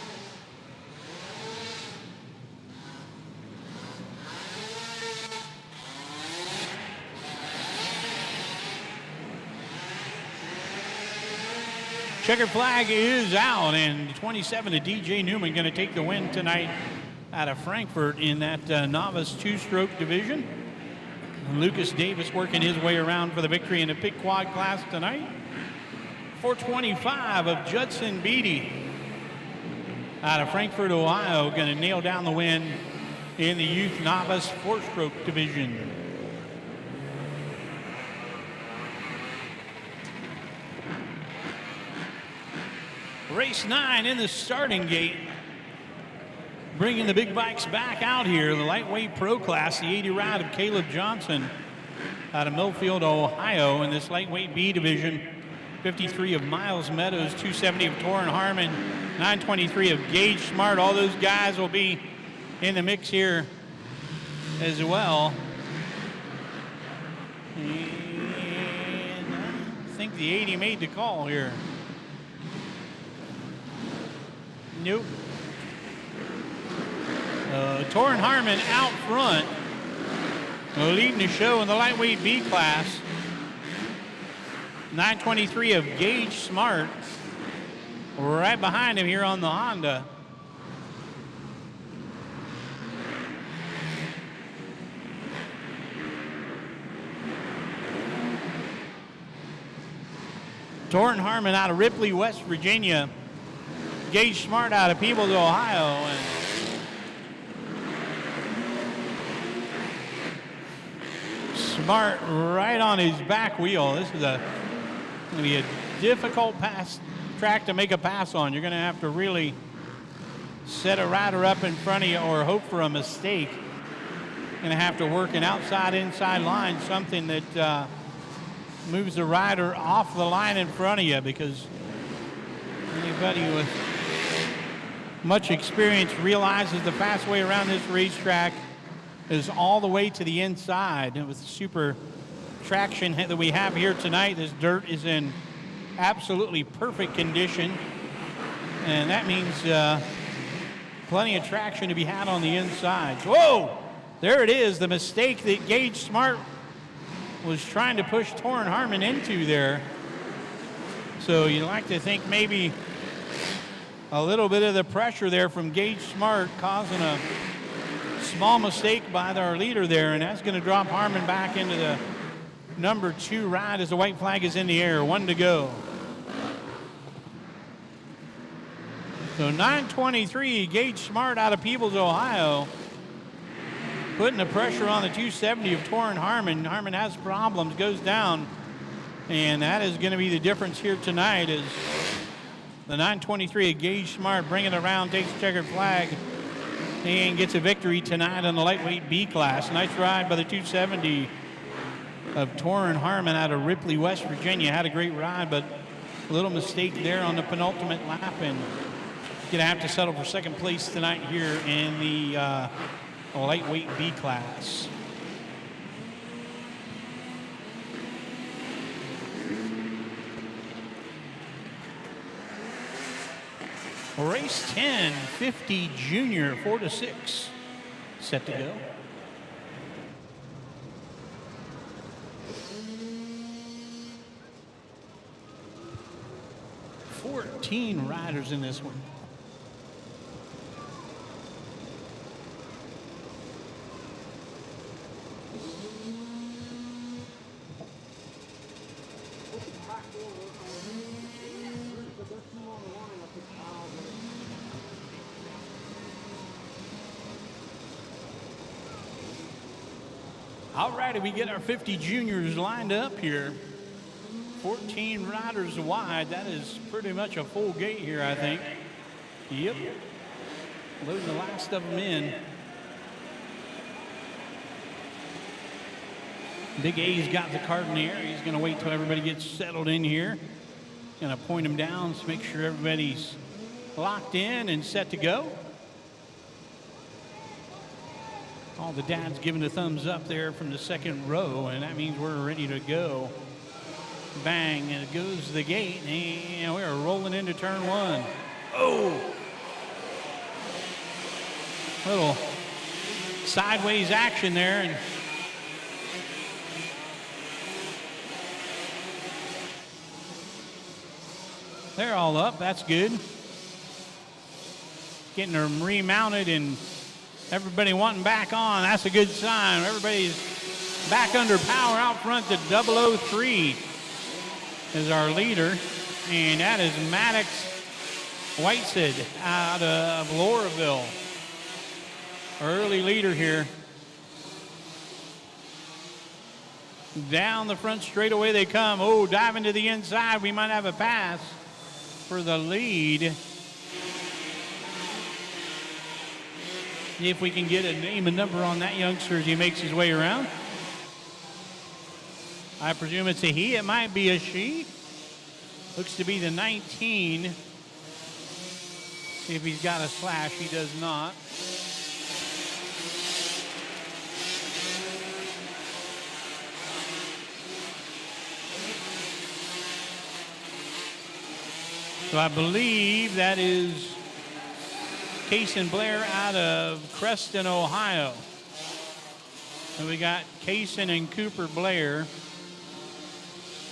Checkered flag is out, and 27 to DJ Newman going to take the win tonight out of Frankfurt in that novice two-stroke division. And Lucas Davis working his way around for the victory in the pit quad class tonight. 425 of Judson Beatty out of Frankfurt, Ohio, going to nail down the win in the youth novice four-stroke division. Race 9 in the starting gate. Bringing the big bikes back out here. The lightweight pro class, the 80 ride of Caleb Johnson out of Millfield, Ohio in this lightweight B division. 53 of Miles Meadows, 270 of Torrin Harmon, 923 of Gage Smart. All those guys will be in the mix here as well. And I think the 80 made the call here. Nope. Torrin Harmon out front, leading the show in the lightweight B class. 923 of Gage Smart, right behind him here on the Honda. Torrin Harmon out of Ripley, West Virginia. Gage Smart out of Peebles, Ohio. And Smart right on his back wheel. This is going to be a difficult track to make a pass on. You're going to have to really set a rider up in front of you or hope for a mistake. Going to have to work an outside-inside line, something that moves the rider off the line in front of you, because anybody with much experience realizes the fast way around this racetrack is all the way to the inside. And with the super traction that we have here tonight, this dirt is in absolutely perfect condition. And that means plenty of traction to be had on the inside. Whoa! There it is, the mistake that Gage Smart was trying to push Torrin Harmon into there. So you'd like to think maybe A little bit of the pressure there from Gage Smart causing a small mistake by our leader there, and that's going to drop Harmon back into the number 2 ride as the white flag is in the air. 1 to go. So 9:23, Gage Smart out of Peebles, Ohio, putting the pressure on the 270 of Torrin Harmon. Harmon has problems, goes down, and that is going to be the difference here tonight as the 9:23 of Gage Smart bringing it around, takes the checkered flag, and gets a victory tonight on the lightweight B class. Nice ride by the 270 of Torrin Harmon out of Ripley, West Virginia. Had a great ride, but a little mistake there on the penultimate lap, and going to have to settle for second place tonight here in the lightweight B class. Race 10, 50 junior, 4 to 6, set to go. Fourteen riders in this one. All righty, we get our 50 juniors lined up here. 14 riders wide. That is pretty much a full gate here, I think. Yep. Loading the last of them in. Big A's got the cart in the air. He's going to wait till everybody gets settled in here. Going to point them down to make sure everybody's locked in and set to go. All the dads giving a thumbs up there from the second row, and that means we're ready to go. Bang, and it goes to the gate, and we are rolling into turn 1. Oh! Little sideways action there, and they're all up. That's good. Getting them remounted and everybody wanting back on. That's a good sign. Everybody's back under power out front. The 003 is our leader, and that is Maddox Whitesid out of Lauraville. Early leader here. Down the front straightaway they come. Oh, diving to the inside. We might have a pass for the lead. If we can get a name and number on that youngster as he makes his way around. I presume it's a he. It might be a she. Looks to be the 19. See if he's got a slash. He does not. So I believe that is Kason Blair out of Creston, Ohio. And we got Kason and Cooper Blair.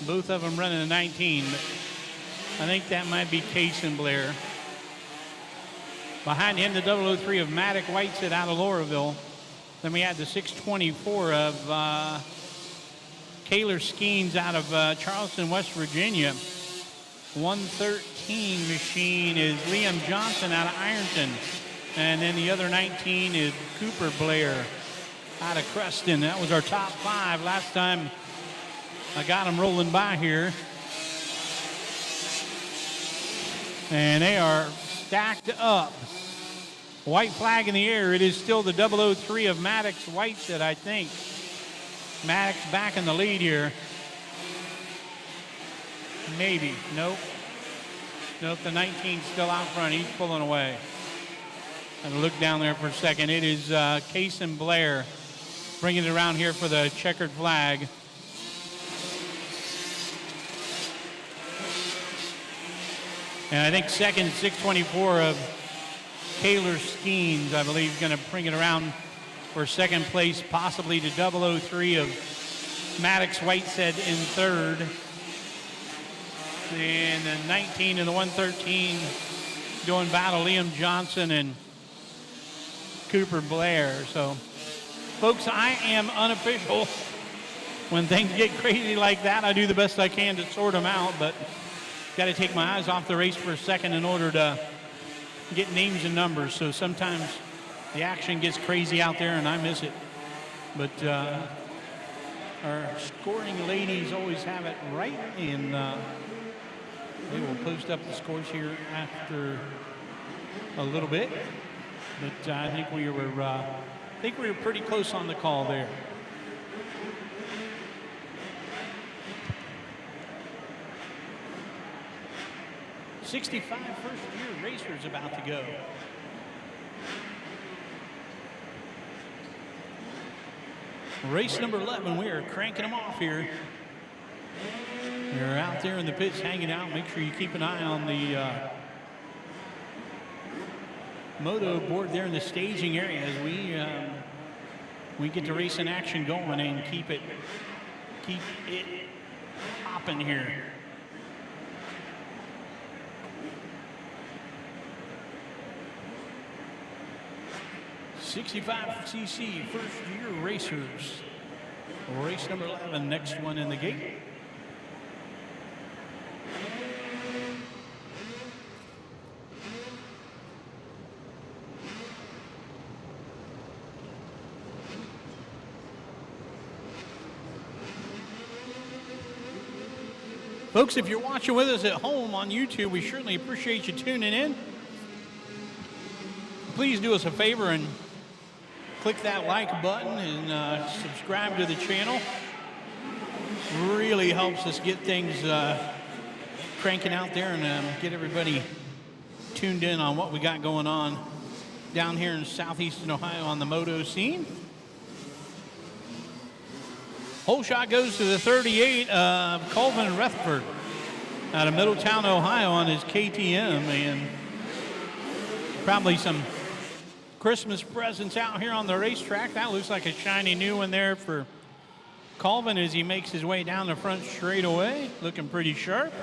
Both of them running a 19, but I think that might be Kason Blair. Behind him, the 003 of Maddox Whitesid out of Lauraville. Then we had the 624 of Kaylor Skeens out of Charleston, West Virginia. 113 machine is Liam Johnson out of Ironton. And then the other 19 is Cooper Blair out of Creston. That was our top 5 last time I got them rolling by here. And they are stacked up. White flag in the air. It is still the 003 of Maddox Whitesid, I think. Maddox back in the lead here. Maybe. Nope. Nope, the 19's still out front. He's pulling away. And look down there for a second. It is Kason Blair bringing it around here for the checkered flag. And I think second, 624 of Kaylor Skeens, I believe, is going to bring it around for second place, possibly to 003 of Maddox Whitesid in third. And the 19 and the 113 doing battle Liam Johnson and Cooper Blair. So, folks, I am unofficial. When things get crazy like that, I do the best I can to sort them out, but got to take my eyes off the race for a second in order to get names and numbers. So sometimes the action gets crazy out there and I miss it. But our scoring ladies always have it right, and they will post up the scores here after a little bit. But I think we were pretty close on the call there. '65 first-year racers about to go. Race number 11, we are cranking them off here. You're out there in the pits hanging out. Make sure you keep an eye on the moto board there in the staging area as we get the race in action going and keep it hopping here. '65cc first-year racers. Race number 11, next one in the gate. Folks, if you're watching with us at home on YouTube, we certainly appreciate you tuning in. Please do us a favor and click that like button and subscribe to the channel. Really helps us get things cranking out there and get everybody tuned in on what we got going on down here in southeastern Ohio on the moto scene. Whole shot goes to the 38 of Colvin Rutherford out of Middletown, Ohio on his KTM, and probably some Christmas presents out here on the racetrack. That looks like a shiny new one there for Colvin as he makes his way down the front straightaway, looking pretty sharp.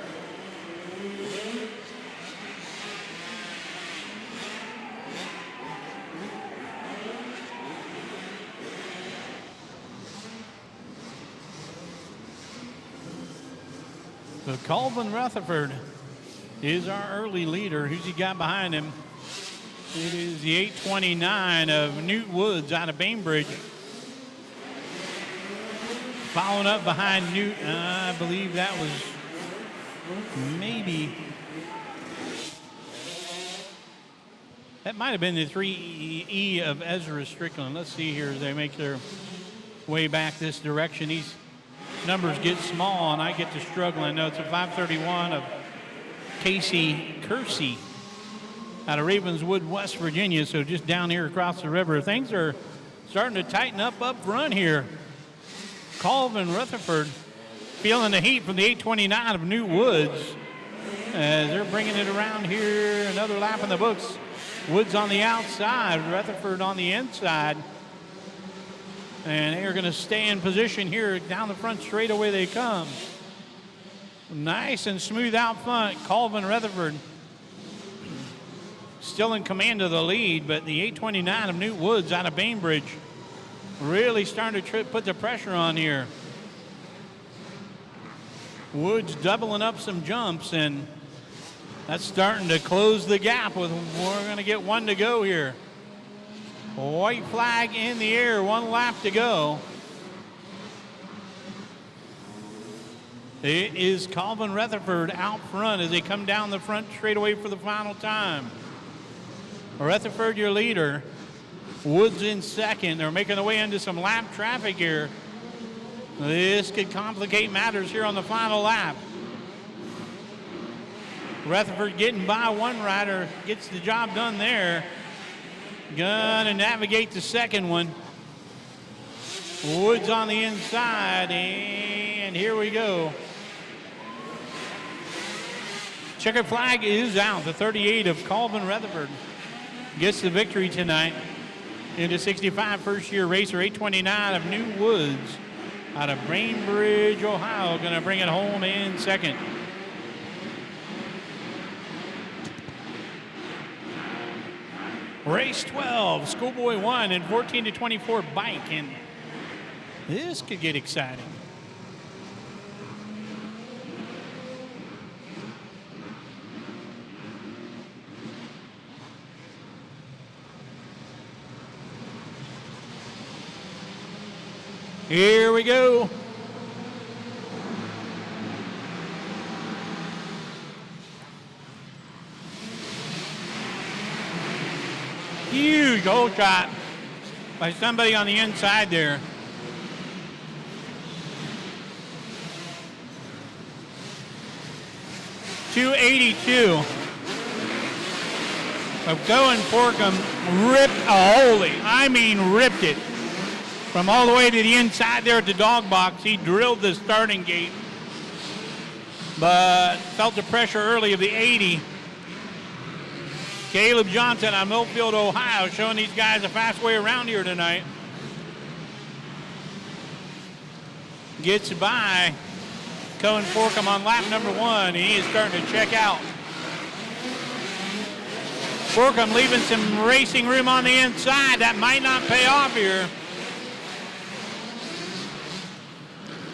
So Colvin Rutherford is our early leader. Who's he got behind him? It is the 829 of Newt Woods out of Bainbridge. Following up behind Newt, I believe that was that might have been the 3E of Ezra Strickland. Let's see here as they make their way back this direction. These numbers get small and I get to struggle. I know it's a 531 of Casey Kersey out of Ravenswood, West Virginia, so just down here across the river. Things are starting to tighten up front here. Colvin Rutherford feeling the heat from the 829 of New Woods as they're bringing it around here. Another lap in the books. Woods on the outside, Rutherford on the inside. And they are going to stay in position here down the front straightaway they come. Nice and smooth out front. Colvin Rutherford still in command of the lead, but the 829 of Newt Woods out of Bainbridge really starting to put the pressure on here. Woods doubling up some jumps, and that's starting to close the gap. We're going to get one to go here. White flag in the air, one lap to go. It is Colvin Rutherford out front as they come down the front straightaway for the final time. Rutherford, your leader. Woods in second. They're making their way into some lap traffic here. This could complicate matters here on the final lap. Rutherford getting by one rider, gets the job done there. Gonna navigate the second one. Woods on the inside, and here we go. Checker flag is out. The 38 of Colvin Rutherford gets the victory tonight. Into 65 first-year racer, 829 of New Woods out of Bainbridge, Ohio, going to bring it home in second. Race 12, Schoolboy 1 and 14 to 24 bike, and this could get exciting. Here we go. Huge hole shot by somebody on the inside there. .282 of Cohen Forkham ripped a holy, I mean ripped it from all the way to the inside there at the dog box. He drilled the starting gate, but felt the pressure early of the 80. Caleb Johnson on Millfield, Ohio, showing these guys a fast way around here tonight. Gets by Cohen Forkham on lap number 1, and he is starting to check out. Forkham leaving some racing room on the inside. That might not pay off here.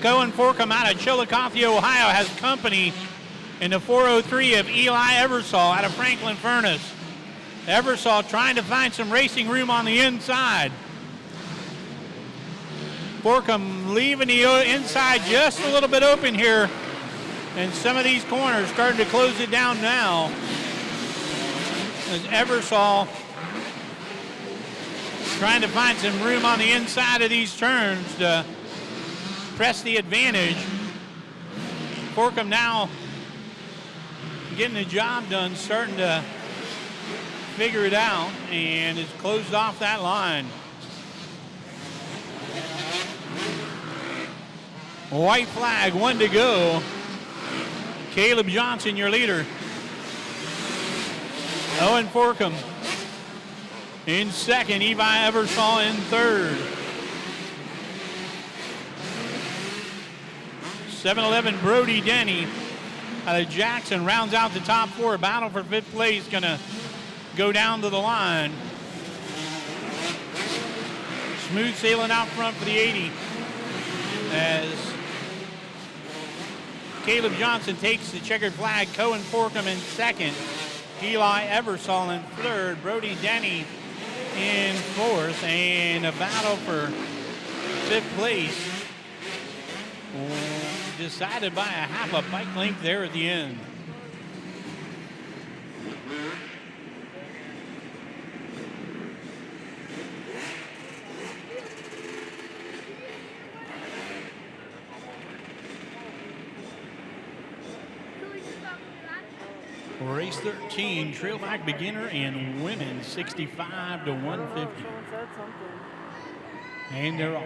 Cohen Forkham out of Chillicothe, Ohio, has company in the 403 of Eli Eversole out of Franklin Furnace. Eversole trying to find some racing room on the inside. Forkham leaving the inside just a little bit open here, and some of these corners starting to close it down now. As Eversole trying to find some room on the inside of these turns to press the advantage. Forkham now getting the job done, starting to figure it out, and has closed off that line. White flag, 1 to go. Caleb Johnson, your leader. Owen Forkham in second. Levi Eversole in third. 7-11 Brody Denny out of Jackson rounds out the top 4. Battle for 5th place gonna go down to the line. Smooth sailing out front for the 80 as Caleb Johnson takes the checkered flag. Cohen Forkham in second. Eli Eversole in third. Brody Denny in fourth. And a battle for 5th place decided by a half a bike length there at the end. Race 13, Trailbike beginner and women, 65 to 150. And they're off.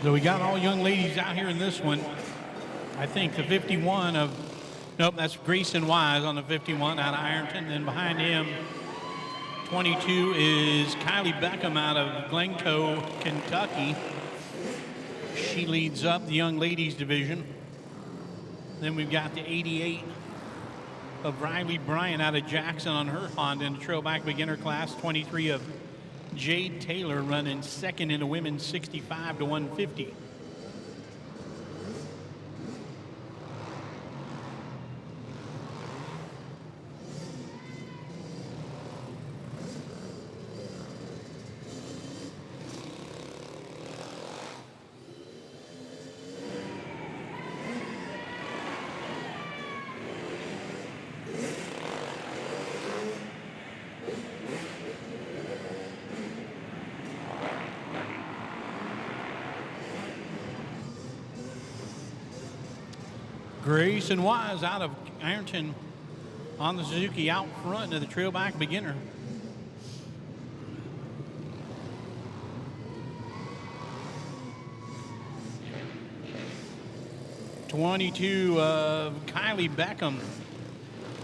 So we got all young ladies out here in this one. I think the 51 of, nope, that's Grayson Wise on the 51 out of Ironton. Then behind him, 22 is Kylie Beckham out of Glencoe, Kentucky. She leads up the young ladies division. Then we've got the 88 of Riley Bryan out of Jackson on her Honda in the Trailbike beginner class. 23 of Jade Taylor running second in the women's 65 to 150. Grayson Wise out of Ironton on the Suzuki out front of the Trailbike beginner. '22 of Kylie Beckham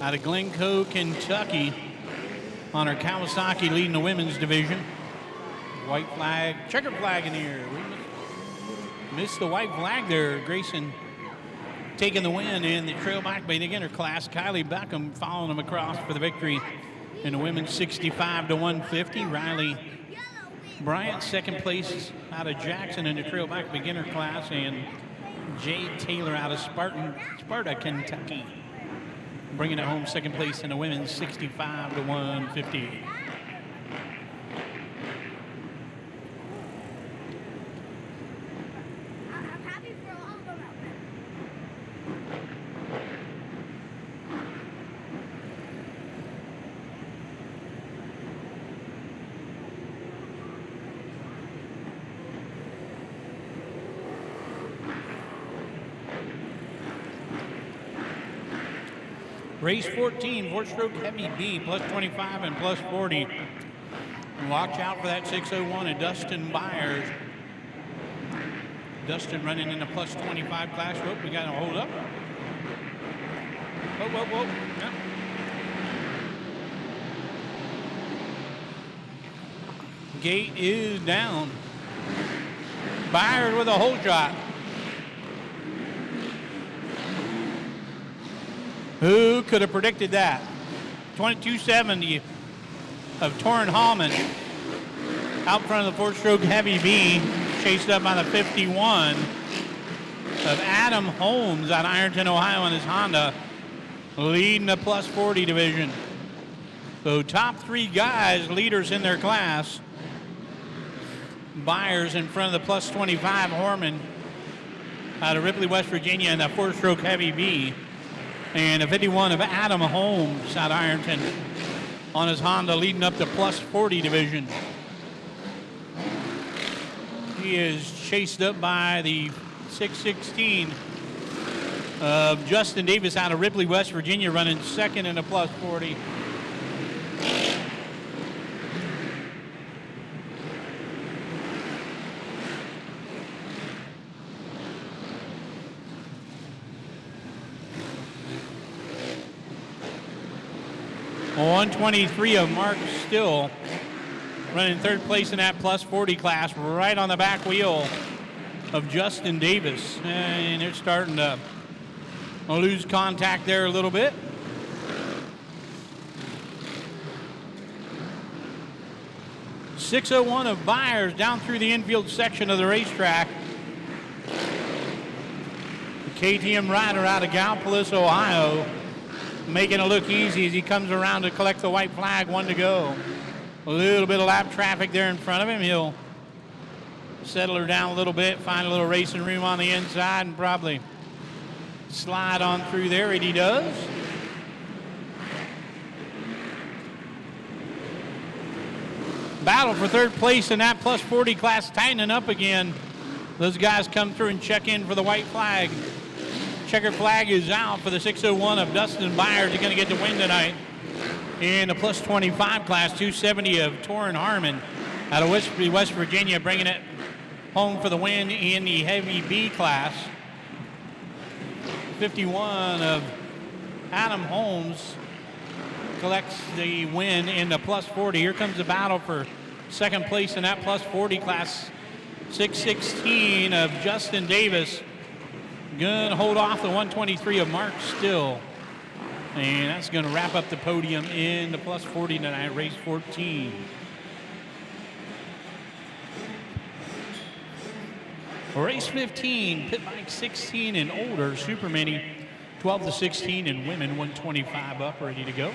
out of Glencoe, Kentucky on her Kawasaki leading the women's division. White flag, checkered flag in the air. We missed the white flag there. Grayson taking the win in the Trailbike beginner class. Kylie Beckham following them across for the victory in the women's 65 to 150. Riley Bryant second place out of Jackson in the Trailbike beginner class, and Jade Taylor out of Sparta, Kentucky, bringing it home second place in the women's 65 to 150. Race 14, four-stroke heavy B, plus 25 and plus 40. And watch out for that 601 of Dustin Byers. Dustin running in the plus 25 class. Oh, we got to hold up. Whoa. Yep. Gate is down. Byers with a hole shot. Who could have predicted that? 2270 of Torrin Hallman out front of the four-stroke heavy B, chased up by the 51 of Adam Holmes out of Ironton, Ohio on his Honda, leading the plus 40 division. So top three guys, leaders in their class. Byers in front of the plus 25, Horman out of Ripley, West Virginia in the four-stroke heavy B. And a 51 of Adam Holmes out of Ironton on his Honda, leading up to plus 40 division. He is chased up by the 616 of Justin Davis out of Ripley, West Virginia, running second in the plus 40. On 123 of Mark Still, running third place in that plus 40 class, right on the back wheel of Justin Davis. And they're starting to lose contact there a little bit. .601 of Byers down through the infield section of the racetrack. The KTM rider out of Gallipolis, Ohio, making it look easy as he comes around to collect the white flag, one to go. A little bit of lap traffic there in front of him. He'll settle her down a little bit, find a little racing room on the inside, and probably slide on through there, and he does. Battle for third place in that plus 40 class tightening up again. Those guys come through and check in for the white flag. Checkered flag is out for the 601 of Dustin Byers. He's going to get the win tonight in the plus 25 class. 270 of Torrin Harmon out of West Virginia, bringing it home for the win in the heavy B class. 51 of Adam Holmes collects the win in the plus 40. Here comes the battle for second place in that plus 40 class. 616 of Justin Davis. Gonna hold off the 123 of Mark Still. And that's gonna wrap up the podium in the plus 40 tonight, race 14. Race 15, pit bike 16 and older, super mini 12 to 16, and women 125 up, ready to go.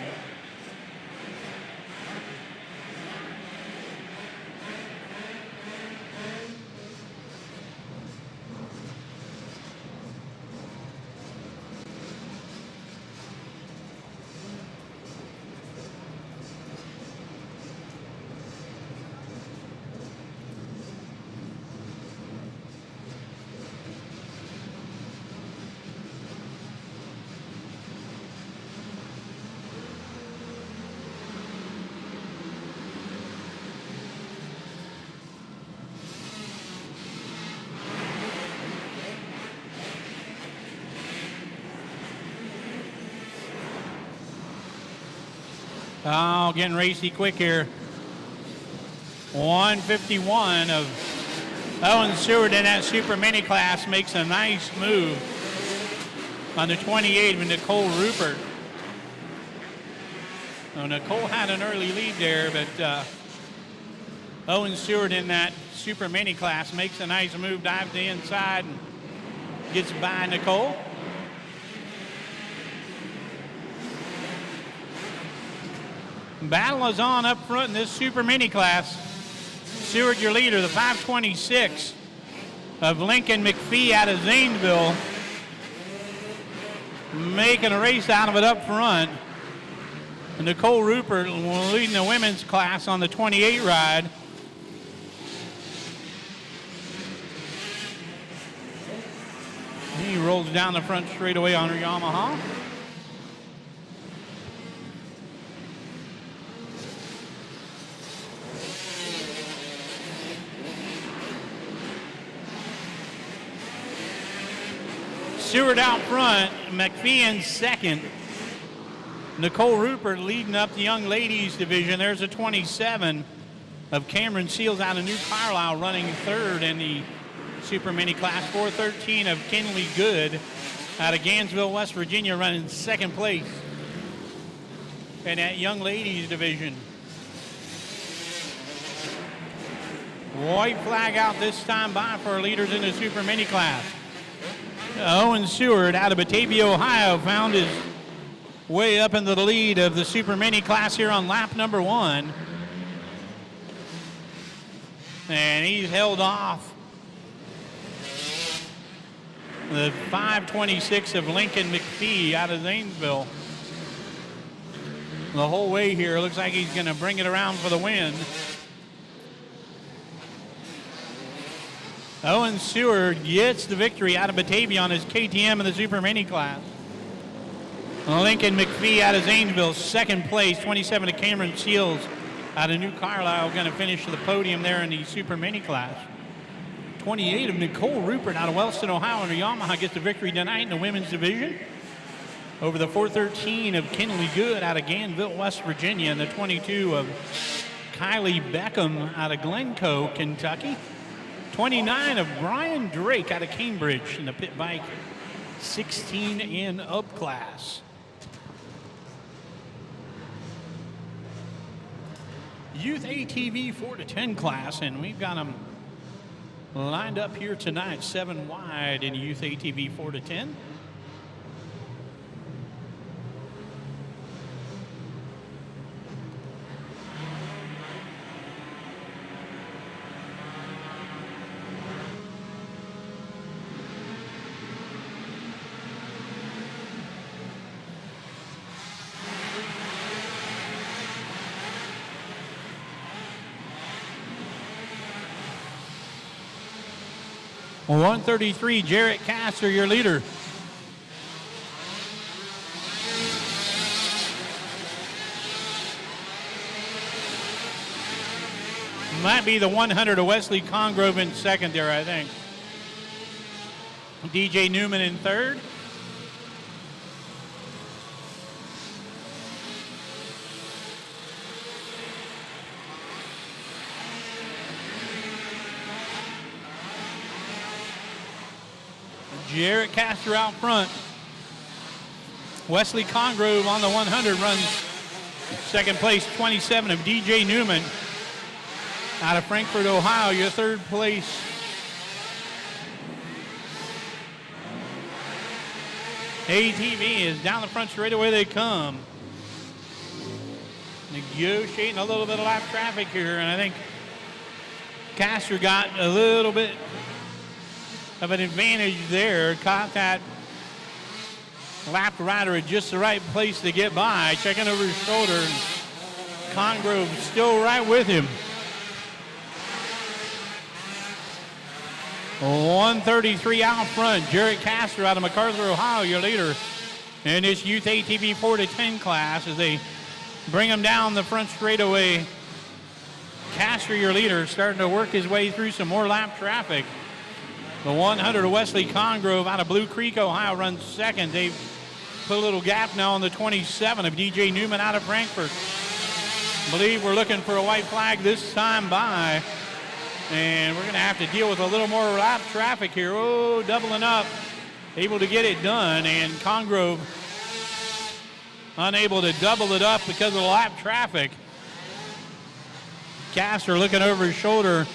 Oh, getting racy quick here. 151 of Owen Seward in that super mini class makes a nice move on the 28 of Nicole Rupert. So Nicole had an early lead there, but Owen Seward in that super mini class makes a nice move, dives to the inside, and gets by Nicole. Battle is on up front in this super mini class. Seward, your leader, the 526 of Lincoln McPhee out of Zanesville, making a race out of it up front. Nicole Rupert leading the women's class on the 28 ride. He rolls down the front straightaway on her Yamaha. Seward out front, McPhee in second. Nicole Rupert leading up the young ladies division. There's a 27 of Cameron Seals out of New Carlisle running third in the super mini class. 413 of Kinley Good out of Gainesville, West Virginia running second place in that young ladies division. White flag out this time by for our leaders in the super mini class. Owen Seward out of Batavia, Ohio, found his way up into the lead of the super mini class here on lap number 1. And he's held off the 526 of Lincoln McPhee out of Zanesville. The whole way here, looks like he's going to bring it around for the win. Owen Seward gets the victory out of Batavia on his KTM in the super mini class. Lincoln McPhee out of Zanesville, second place. 27 of Cameron Seals out of New Carlisle, going to finish the podium there in the super mini class. 28 of Nicole Rupert out of Wellston, Ohio, and her Yamaha gets the victory tonight in the women's division over the 413 of Kinley Good out of Gainesville, West Virginia, and the 22 of Kylie Beckham out of Glencoe, Kentucky. 29 of Brian Drake out of Cambridge in the pit bike 16 and up class. Youth ATV 4 to 10 class, and we've got them lined up here tonight, 7 wide in Youth ATV 4 to 10. Well, 133, Jarrett Castor, your leader. Might be the 100 of Wesley Congrove in second there, I think. DJ Newman in third. Jarrett Castor out front. Wesley Congrove on the 100 runs second place. 27 of DJ Newman out of Frankfort, Ohio, your third place. ATV is down the front straightaway they come. Negotiating a little bit of lap traffic here, and I think Castor got a little bit of an advantage there. Caught that lapped rider at just the right place to get by. Checking over his shoulder, and Congrove still right with him. 133 out front. Jarrett Castor out of MacArthur, Ohio, your leader in this Youth ATV 4 to 10 class as they bring him down the front straightaway. Castor, your leader, starting to work his way through some more lap traffic. The 100 of Wesley Congrove out of Blue Creek, Ohio, runs second. They've put a little gap now on the 27 of DJ Newman out of Frankfort. believe we're looking for a white flag this time by. And we're going to have to deal with a little more lap traffic here. Oh, doubling up. Able to get it done. And Congrove unable to double it up because of the lap traffic. Castor looking over his shoulder.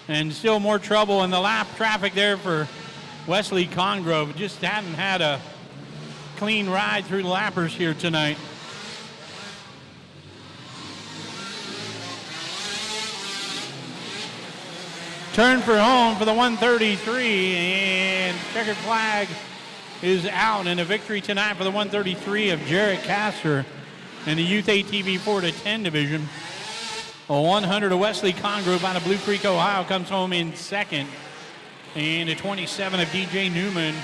And still more trouble in the lap traffic there for Wesley Congrove. Just haven't had a clean ride through the lappers here tonight. Turn for home for the 133, and checkered flag is out, and a victory tonight for the 133 of Jarrett Castor in the Youth ATV 4-10 division. A 100 of Wesley Congrove out of Blue Creek, Ohio comes home in second, and a 27 of DJ Newman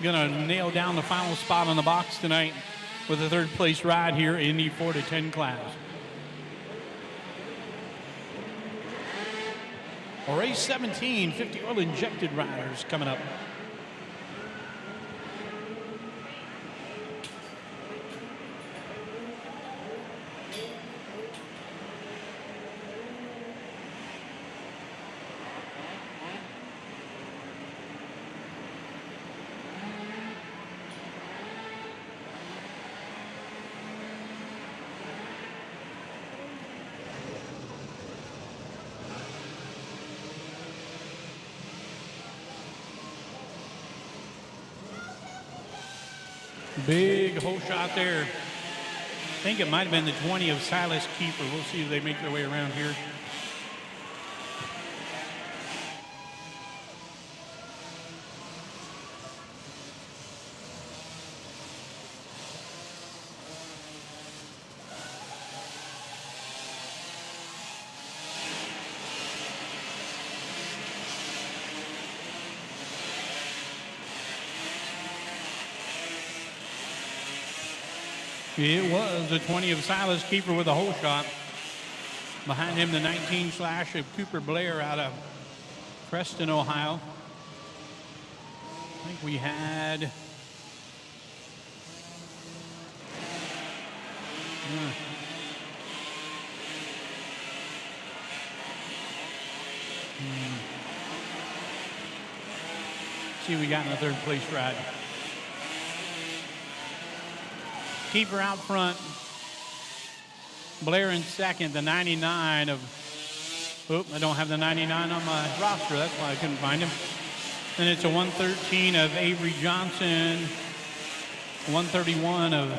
gonna nail down the final spot on the box tonight with a third place ride here in the 4-10 class. Race 17, 50 oil injected riders coming up. Big hole shot there. I think it might have been the 20 of Silas Kiefer. We'll see if they make their way around here. It was the 20 of Silas Kiefer with a hole shot. Behind him, the 19 slash of Cooper Blair out of Preston, Ohio. I think we had... See, we got in the third place ride. Keeper out front. Blair in second, the 99 of, I don't have the 99 on my roster. That's why I couldn't find him. Then it's a 113 of Avery Johnson, 131 of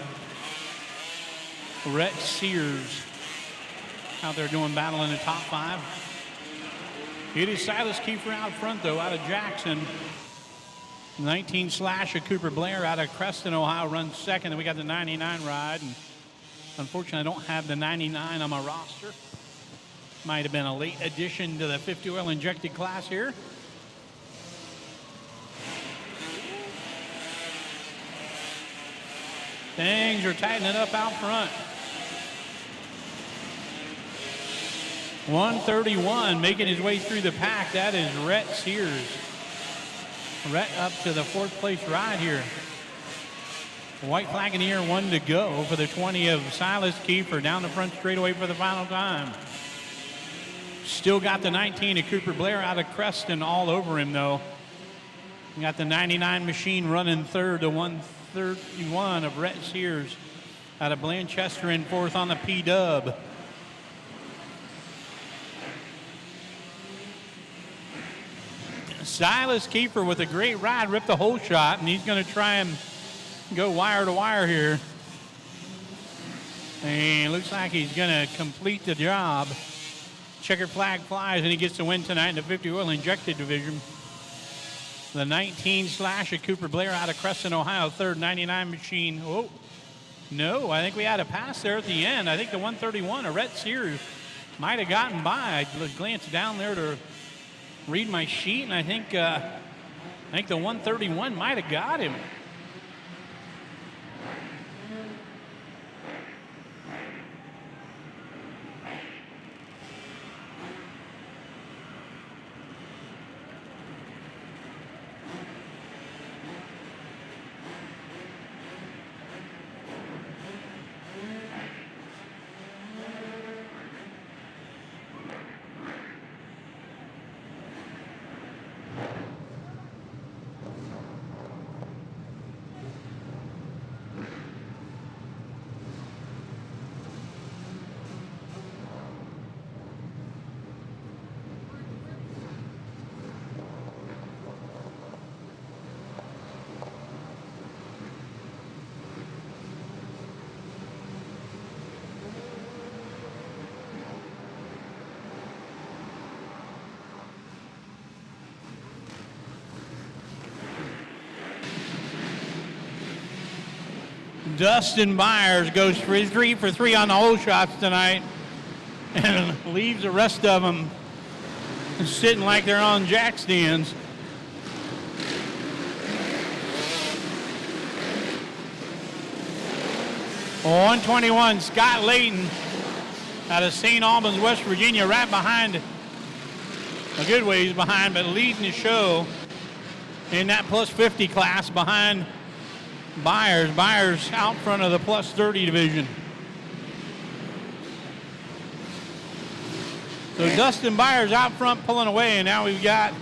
Rhett Sears out there doing battle in the top five. It is Silas Kiefer out front, though, out of Jackson. 19 slash of Cooper Blair out of Creston, Ohio, runs second. And we got the 99 ride. And unfortunately, I don't have the 99 on my roster. Might have been a late addition to the 50 oil injected class here. Things are tightening up out front. 131 making his way through the pack. That is Rhett Sears. Rhett up to the fourth place ride here. White flag in the air, one to go for the 20 of Silas Kiefer down the front straightaway for the final time. Still got the 19 of Cooper Blair out of Creston all over him, though. We got the 99 machine running third, the 131 of Rhett Sears out of Blanchester in fourth on the P-dub. Silas Kiefer with a great ride, ripped the hole shot, and he's going to try and go wire to wire here. And looks like he's going to complete the job. Checkered flag flies, and he gets the win tonight in the 50 oil injected division. The 19 slash of Cooper Blair out of Creston, Ohio, third. 99 machine. Oh, no, I think we had a pass there at the end. I think the 131 of Rhett Sears might have gotten by. I glanced down there to read my sheet, and I think the 131 might have got him. Dustin Byers goes for 3 for 3 on the hole shots tonight and leaves the rest of them sitting like they're on jack stands. On 121, Scott Layton out of St. Albans, West Virginia, right behind, a good ways behind, but leading the show in that plus 50 class behind Byers. Byers out front of the plus 30 division. So Dustin Byers out front pulling away, and now we've got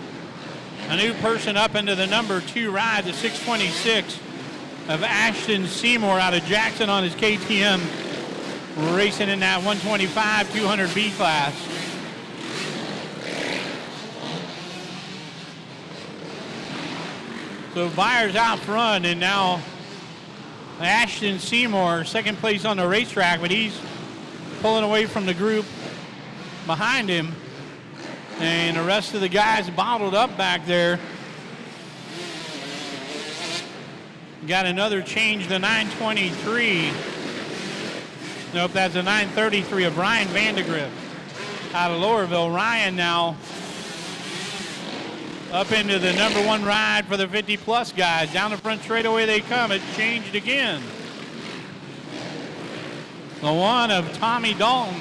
a new person up into the number 2 ride, the 626 of Ashton Seymour out of Jackson on his KTM, racing in that 125 200B class. So Byers out front, and now Ashton Seymour, second place on the racetrack, but he's pulling away from the group behind him. And the rest of the guys bottled up back there. Got another change, the 923. Nope, that's a 933 of Ryan Vandergrift out of Lowerville. Ryan now up into the number 1 ride for the 50-plus guys. Down the front straightaway they come. It changed again. The one of Tommy Dalton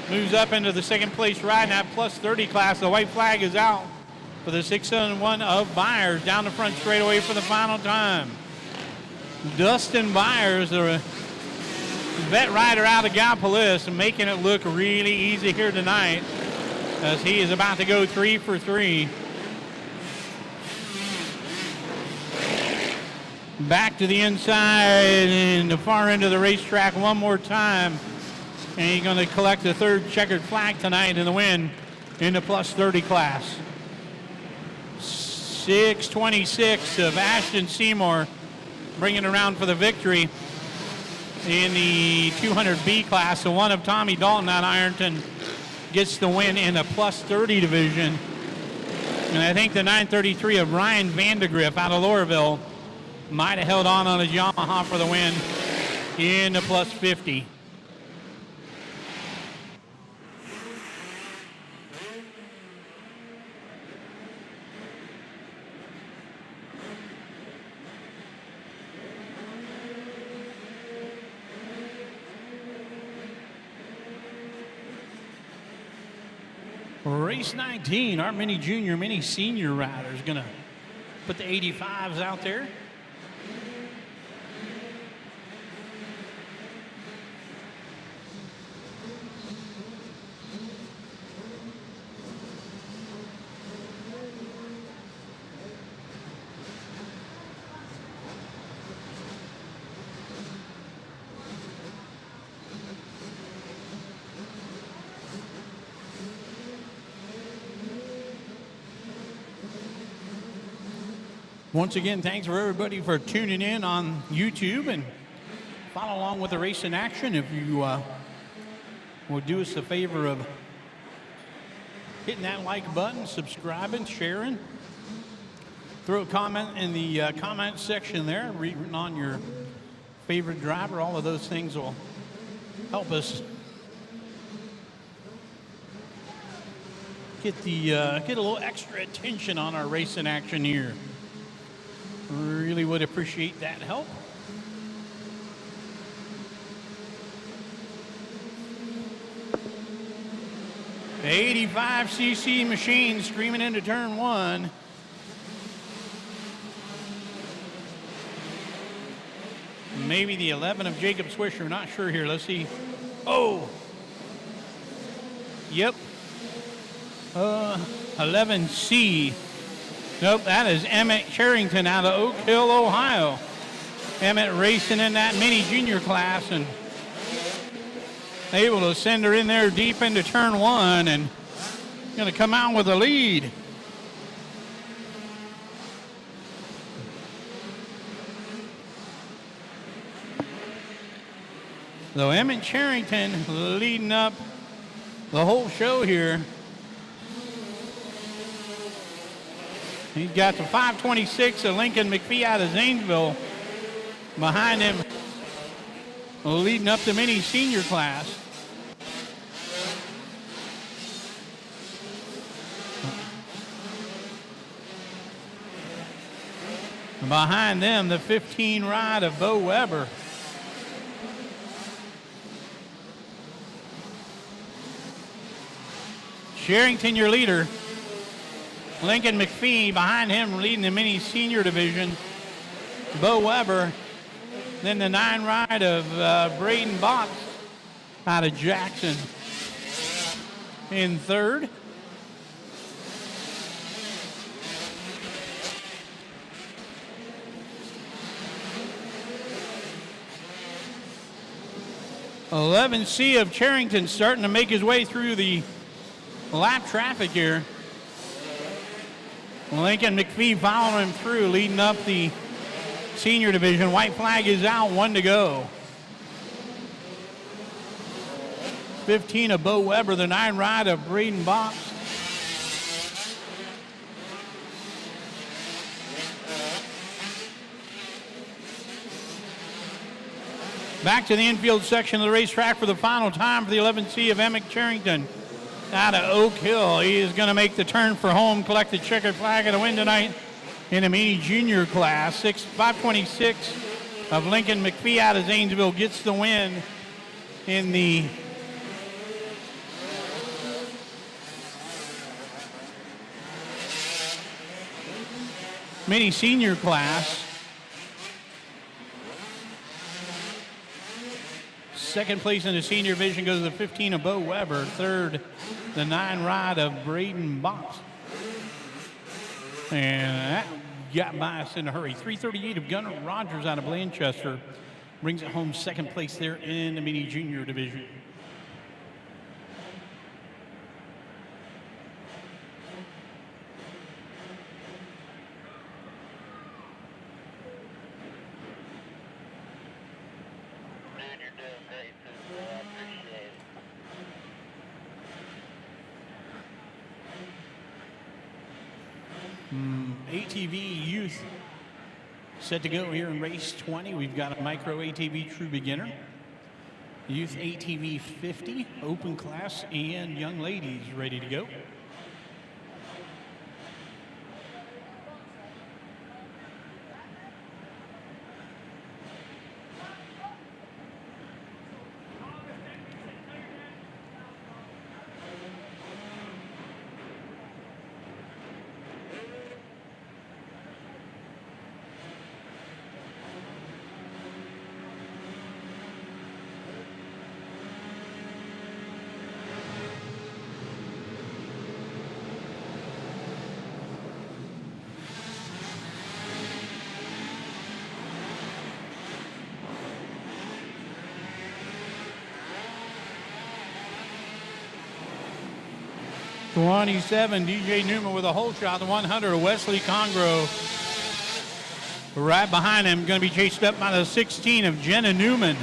moves up into the second place ride in that plus 30 class. The white flag is out for the 671 of Byers. Down the front straightaway for the final time. Dustin Byers, the vet rider out of Gallipolis, making it look really easy here tonight as he is about to go 3 for 3. Back to the inside and the far end of the racetrack one more time. And he's going to collect the 3rd checkered flag tonight in the win in the plus 30 class. 626 of Ashton Seymour bringing around for the victory in the 200B class. The one of Tommy Dalton out of Ironton gets the win in the plus 30 division. And I think the 933 of Ryan Vandergrift out of Lowerville might have held on his Yamaha for the win in the plus 50. Race 19, our mini junior, mini senior riders gonna put the 85s out there. Once again, thanks for everybody for tuning in on YouTube and follow along with the race in action. If you will do us the favor of hitting that like button, subscribing, sharing, throw a comment in the comment section there, written on your favorite driver. All of those things will help us get a little extra attention on our race in action here. Really would appreciate that help. The 85cc machine screaming into turn 1. Maybe the 11 of Jacob Swisher, not sure here. Let's see. Oh! Yep. 11C. Nope, that is Emmett Charrington out of Oak Hill, Ohio. Emmett racing in that mini junior class and able to send her in there deep into turn 1 and going to come out with a lead. So Emmett Charrington leading up the whole show here. He's got the 526 of Lincoln McPhee out of Zanesville Behind him, leading up the mini senior class. Behind them, the 15 ride of Bo Weber. Sherrington, your leader. Lincoln McPhee behind him, leading the mini senior division. Bo Weber. Then the 9 ride of Braden Box out of Jackson in third. C of Charrington starting to make his way through the lap traffic here. Lincoln McPhee following him through, leading up the senior division. White flag is out, 1 to go. 15 of Bo Weber, the 9 ride of Braden Box. Back to the infield section of the racetrack for the final time for the 11C of Emmett Charrington. Out of Oak Hill, he is going to make the turn for home, collect the checkered flag of the win tonight in the mini junior class. 526 of Lincoln McPhee out of Zanesville gets the win in the mini senior class. Second place in the senior division goes to the 15 of Bo Weber. Third, the 9 ride of Braden Box. And that got by us in a hurry. 338 of Gunnar Rogers out of Blanchester brings it home second place there in the mini junior division. ATV Youth set to go here in race 20. We've got a micro ATV true beginner, youth ATV 50, open class, and young ladies ready to go. '27, DJ Newman with a hole shot. The 100 of Wesley Congrove. Right behind him, going to be chased up by the 16 of Jenna Newman.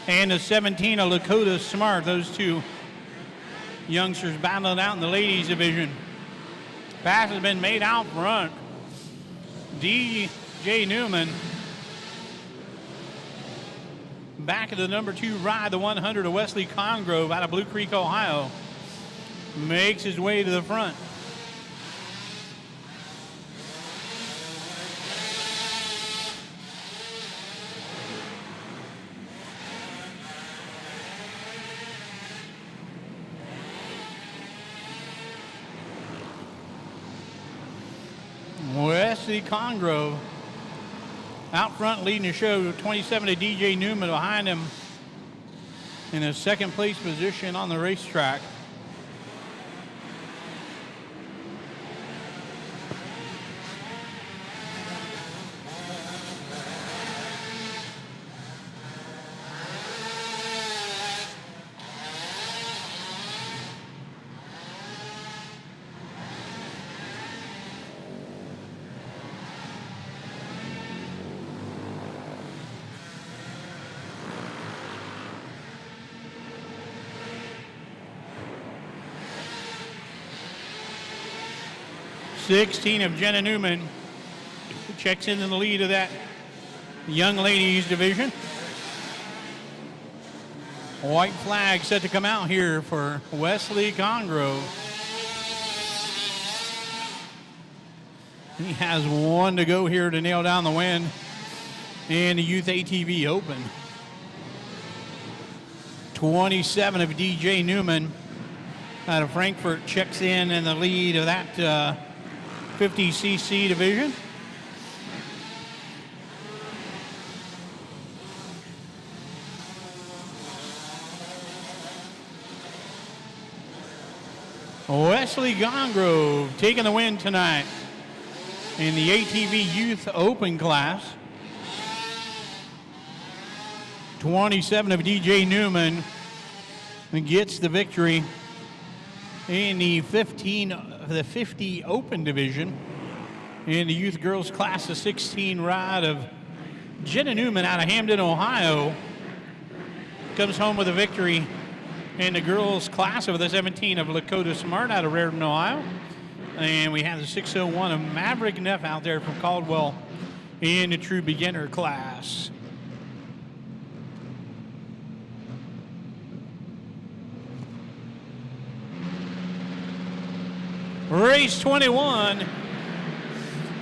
And the 17 of Lakota Smart. Those two youngsters battling out in the ladies division. Pass has been made out front. DJ Newman. Back of the number 2 ride, the 100 of Wesley Congrove out of Blue Creek, Ohio. Makes his way to the front. Wesley Congrove out front leading the show, 27 to DJ Newman behind him in a second place position on the racetrack. '16 of Jenna Newman checks in the lead of that young ladies division. White flag set to come out here for Wesley Congrove. He has one to go here to nail down the win in the Youth ATV Open. 27 of DJ Newman out of Frankfurt checks in the lead of that 50cc division. Wesley Congrove taking the win tonight in the ATV Youth Open class. 27 of DJ Newman gets the victory in the 50 Open division. In the youth girls class, the 16 ride of Jenna Newman out of Hamden, Ohio, comes home with a victory in the girls class of the 17 of Lakota Smart out of Arenan, Ohio. And we have the 601 of Maverick Neff out there from Caldwell in the true beginner class. Race 21.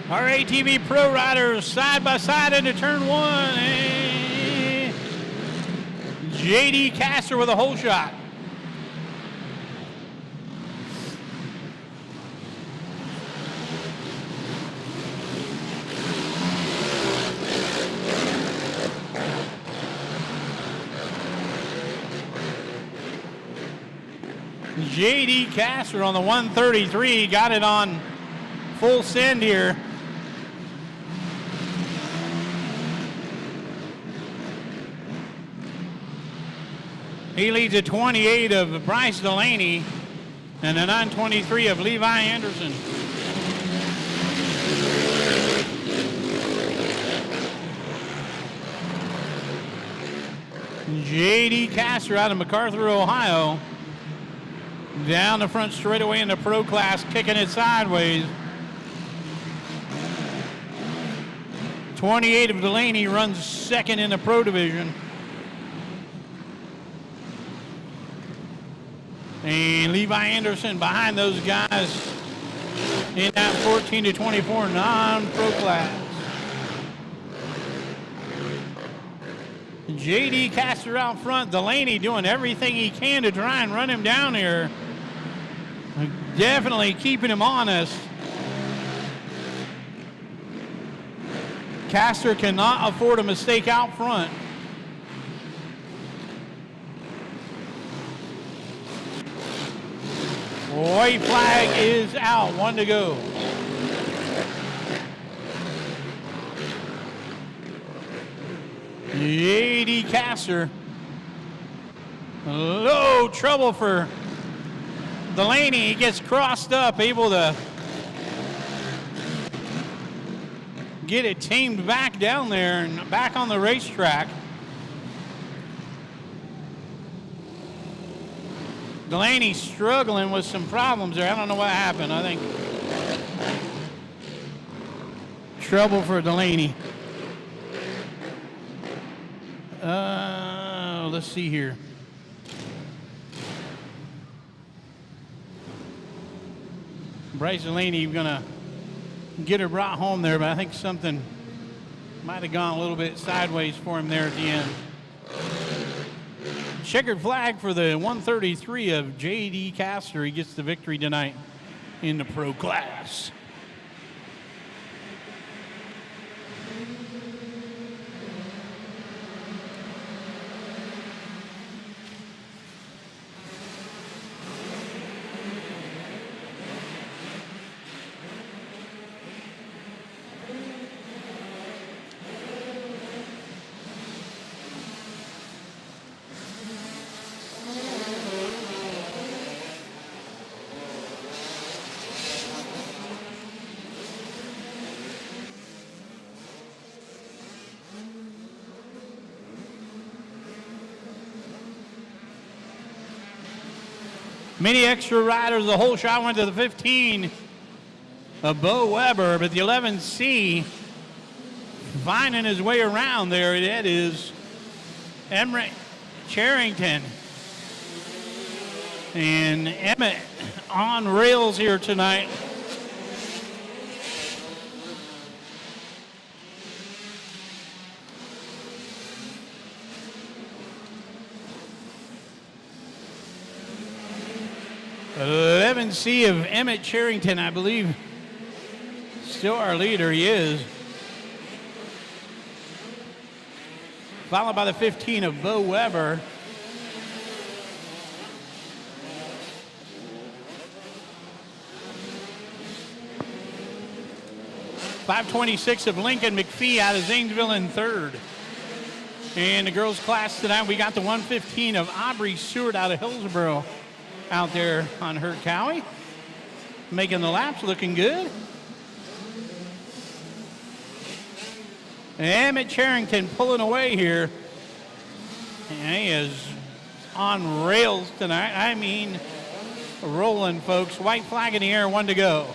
Our ATV Pro riders side by side into turn one. And JD Castor with a hole shot. JD Castor on the 133 got it on full send here. He leads at 28 of Bryce Delaney and a 923 of Levi Anderson. JD Castor out of MacArthur, Ohio. Down the front straightaway in the pro class, kicking it sideways. 28 of Delaney runs second in the pro division. And Levi Anderson behind those guys in that 14 to 24 non-pro class. JD Castor out front. Delaney doing everything he can to try and run him down here. Definitely keeping him honest. Castor cannot afford a mistake out front. White flag is out. One to go. JD Castor. Low trouble for Delaney. He gets crossed up, able to get it tamed back down there and back on the racetrack. Delaney struggling with some problems there. I don't know what happened. I think trouble for Delaney. Let's see here. Bryce Delaney gonna get her brought home there, but I think something might have gone a little bit sideways for him there at the end. Checkered flag for the 133 of JD Castor. He gets the victory tonight in the pro class. Many extra riders. The whole shot went to the 15 of Bo Weber, but the 11C finding his way around there. It is Emmett Charrington. And Emmett on rails here tonight. C of Emmett Charrington, I believe, still our leader. He is. Followed by the 15 of Bo Weber. .526 of Lincoln McPhee out of Zanesville in third. In the girls' class tonight, we got the 115 of Aubrey Seward out of Hillsboro out there on her Cowie. Making the laps, looking good. Emmett Charrington pulling away here. And he is on rails tonight. I mean, rolling, folks. White flag in the air, 1 to go.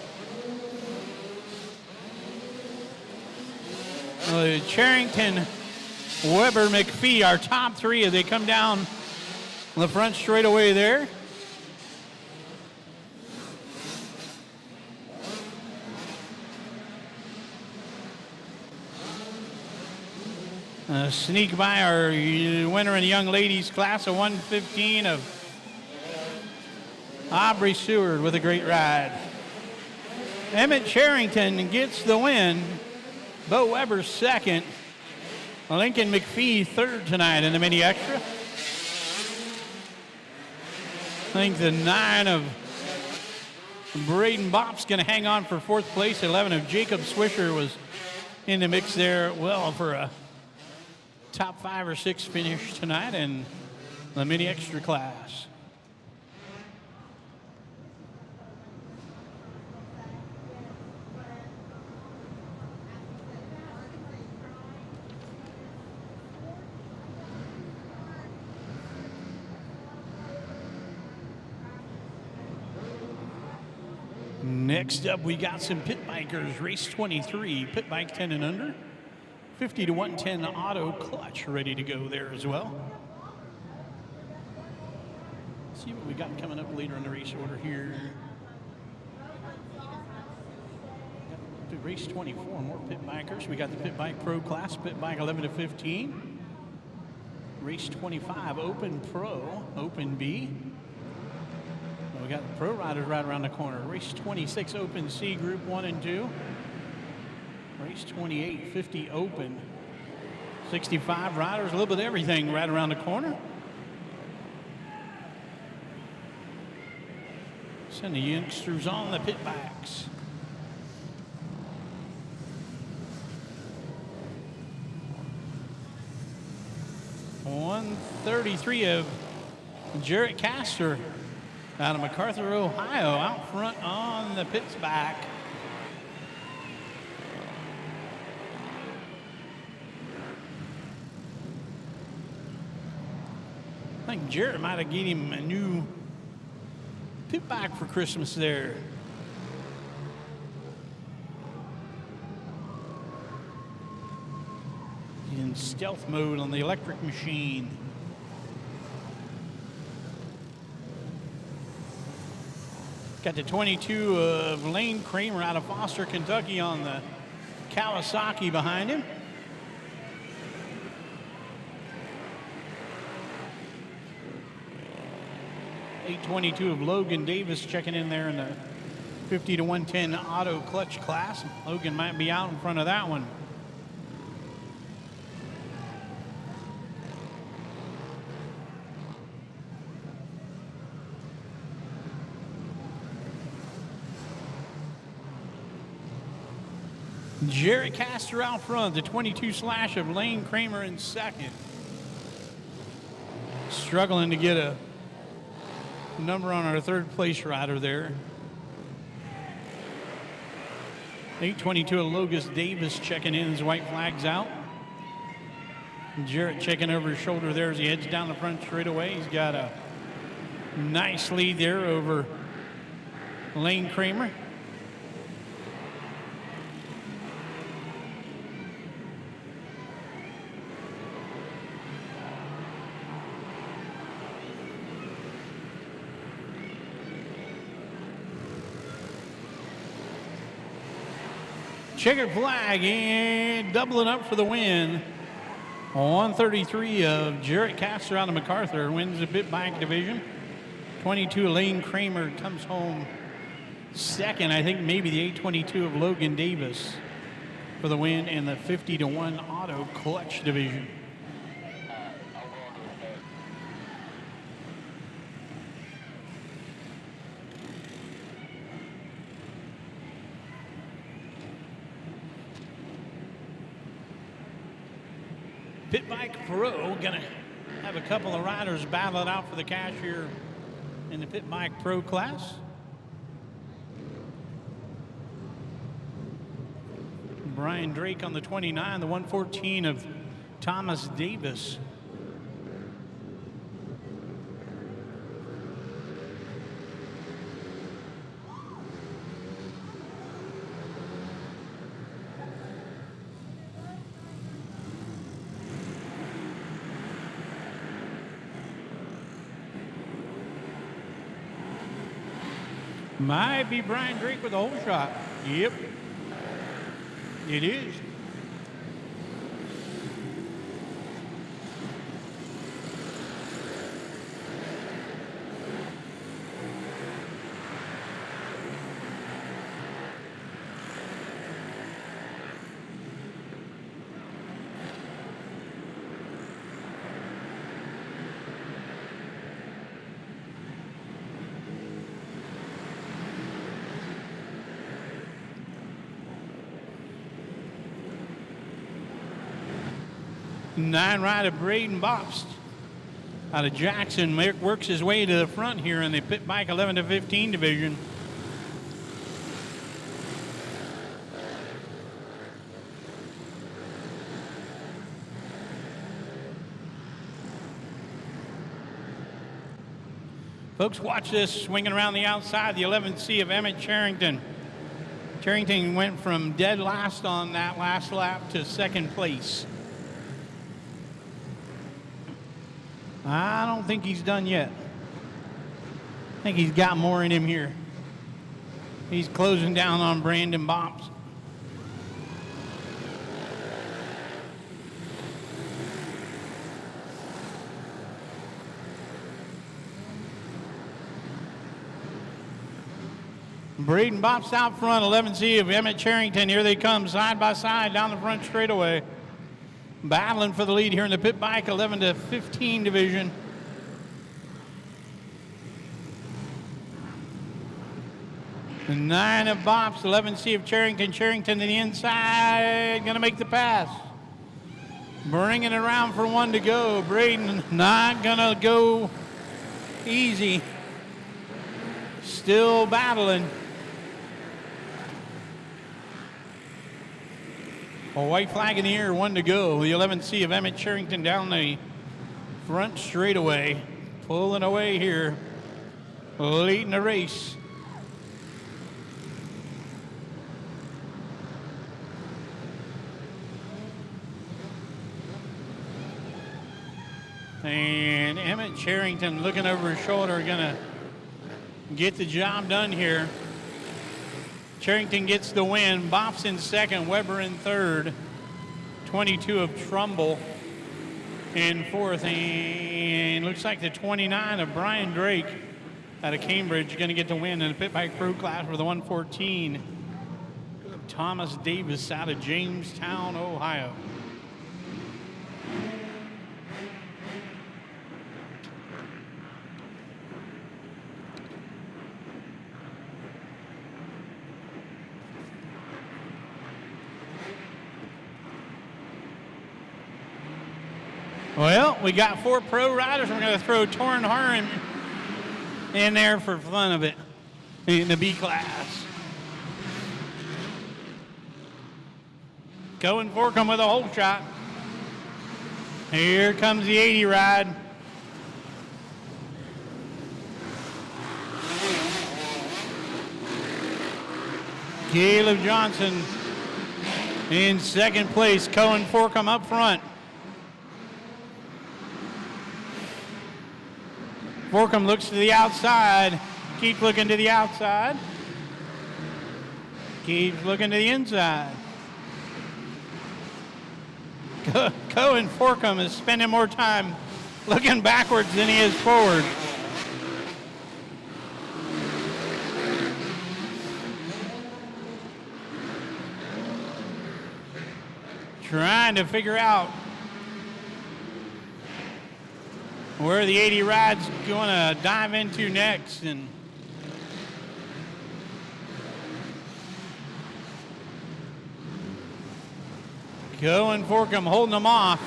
Charrington, Weber, McPhee, our top three as they come down the front straightaway there. Sneak by our winner in the young ladies class, a 115 of Aubrey Seward with a great ride. Emmett Charrington gets the win. Bo Weber second. Lincoln McPhee third tonight in the mini extra. I think the 9 of Braden Bopp's going to hang on for fourth place. 11 of Jacob Swisher was in the mix there, well, for a top 5 or 6 finish tonight in the mini extra class. Next up, we got some pit bikers, race 23, pit bike 10 and under. 50 to 110 auto clutch ready to go there as well. Let's see what we got coming up later in the race order here. Race 24, more pit bikers. We got the Pit Bike Pro class, pit bike 11 to 15. Race 25, Open Pro, Open B. We got the pro riders right around the corner. Race 26, Open C, Group 1 and 2. Race 28, 50 Open. 65 riders, a little bit of everything right around the corner. Send the youngsters on the pit bikes. .133 of Jarrett Castor out of MacArthur, Ohio, out front on the pit's back. I think Jarrett might have given him a new pit bike for Christmas there. In stealth mode on the electric machine. Got the 22 of Lane Kramer out of Foster, Kentucky on the Kawasaki behind him. .822 of Logan Davis checking in there in the 50 to 110 auto clutch class. Logan might be out in front of that one. Jarrett Castor out front, the 22 slash of Lane Kramer in second. Struggling to get a number on our third place rider there. .822 of Logus Davis checking in, his white flag's out. Jarrett checking over his shoulder there as he heads down the front straightaway. He's got a nice lead there over Lane Kramer. Checkered flag and doubling up for the win. 133 of Jarrett Castor out of MacArthur wins the pit bike division. 22 Lane Kramer comes home second. I think maybe the 822 of Logan Davis for the win in the 50-1 auto clutch division. Pit Bike Pro gonna have a couple of riders battle it out for the cash here in the Pit Bike Pro class. Brian Drake on the 29, the 114 of Thomas Davis. Might be Brian Drake with a hole shot. Yep, it is. Nine rider Braden Bobst out of Jackson works his way to the front here in the Pit Bike 11 to 15 division. Folks, watch this swinging around the outside, the 11C of Emmett Charrington. Charrington went from dead last on that last lap to second place. I don't think he's done yet. I think he's got more in him here. He's closing down on Brandon Bobst. Braden Bobst out front, 11C of Emmett Charrington. Here they come side by side down the front straightaway. Battling for the lead here in the Pit Bike 11 to 15 division. The 9 of Bobst, 11C of Charrington. Charrington to the inside, gonna make the pass. Bringing it around for one to go. Braden not gonna go easy. Still battling. A white flag in the air, one to go. The 11C of Emmett Charrington down the front straightaway. Pulling away here. Leading the race. And Emmett Charrington looking over his shoulder, gonna get the job done here. Charrington gets the win. Bobst in second, Weber in third. 22 of Trumbull in fourth. And looks like the 29 of Brian Drake out of Cambridge going to get the win in the Pit Bike Pro class for the 114. Thomas Davis out of Jamestown, Ohio. Well, we got 4 pro riders. We're going to throw Torrin Harren in there for fun of it in the B class. Going Forcom with a hole shot. Here comes the 80 ride. Caleb Johnson in second place. Cohen Forcom up front. Forcom looks to the outside. Keeps looking to the outside. Keeps looking to the inside. Cohen Forkham is spending more time looking backwards than he is forward. Trying to figure out where the 80 ride's going to dive into next. And Cohen Forkham holding them off.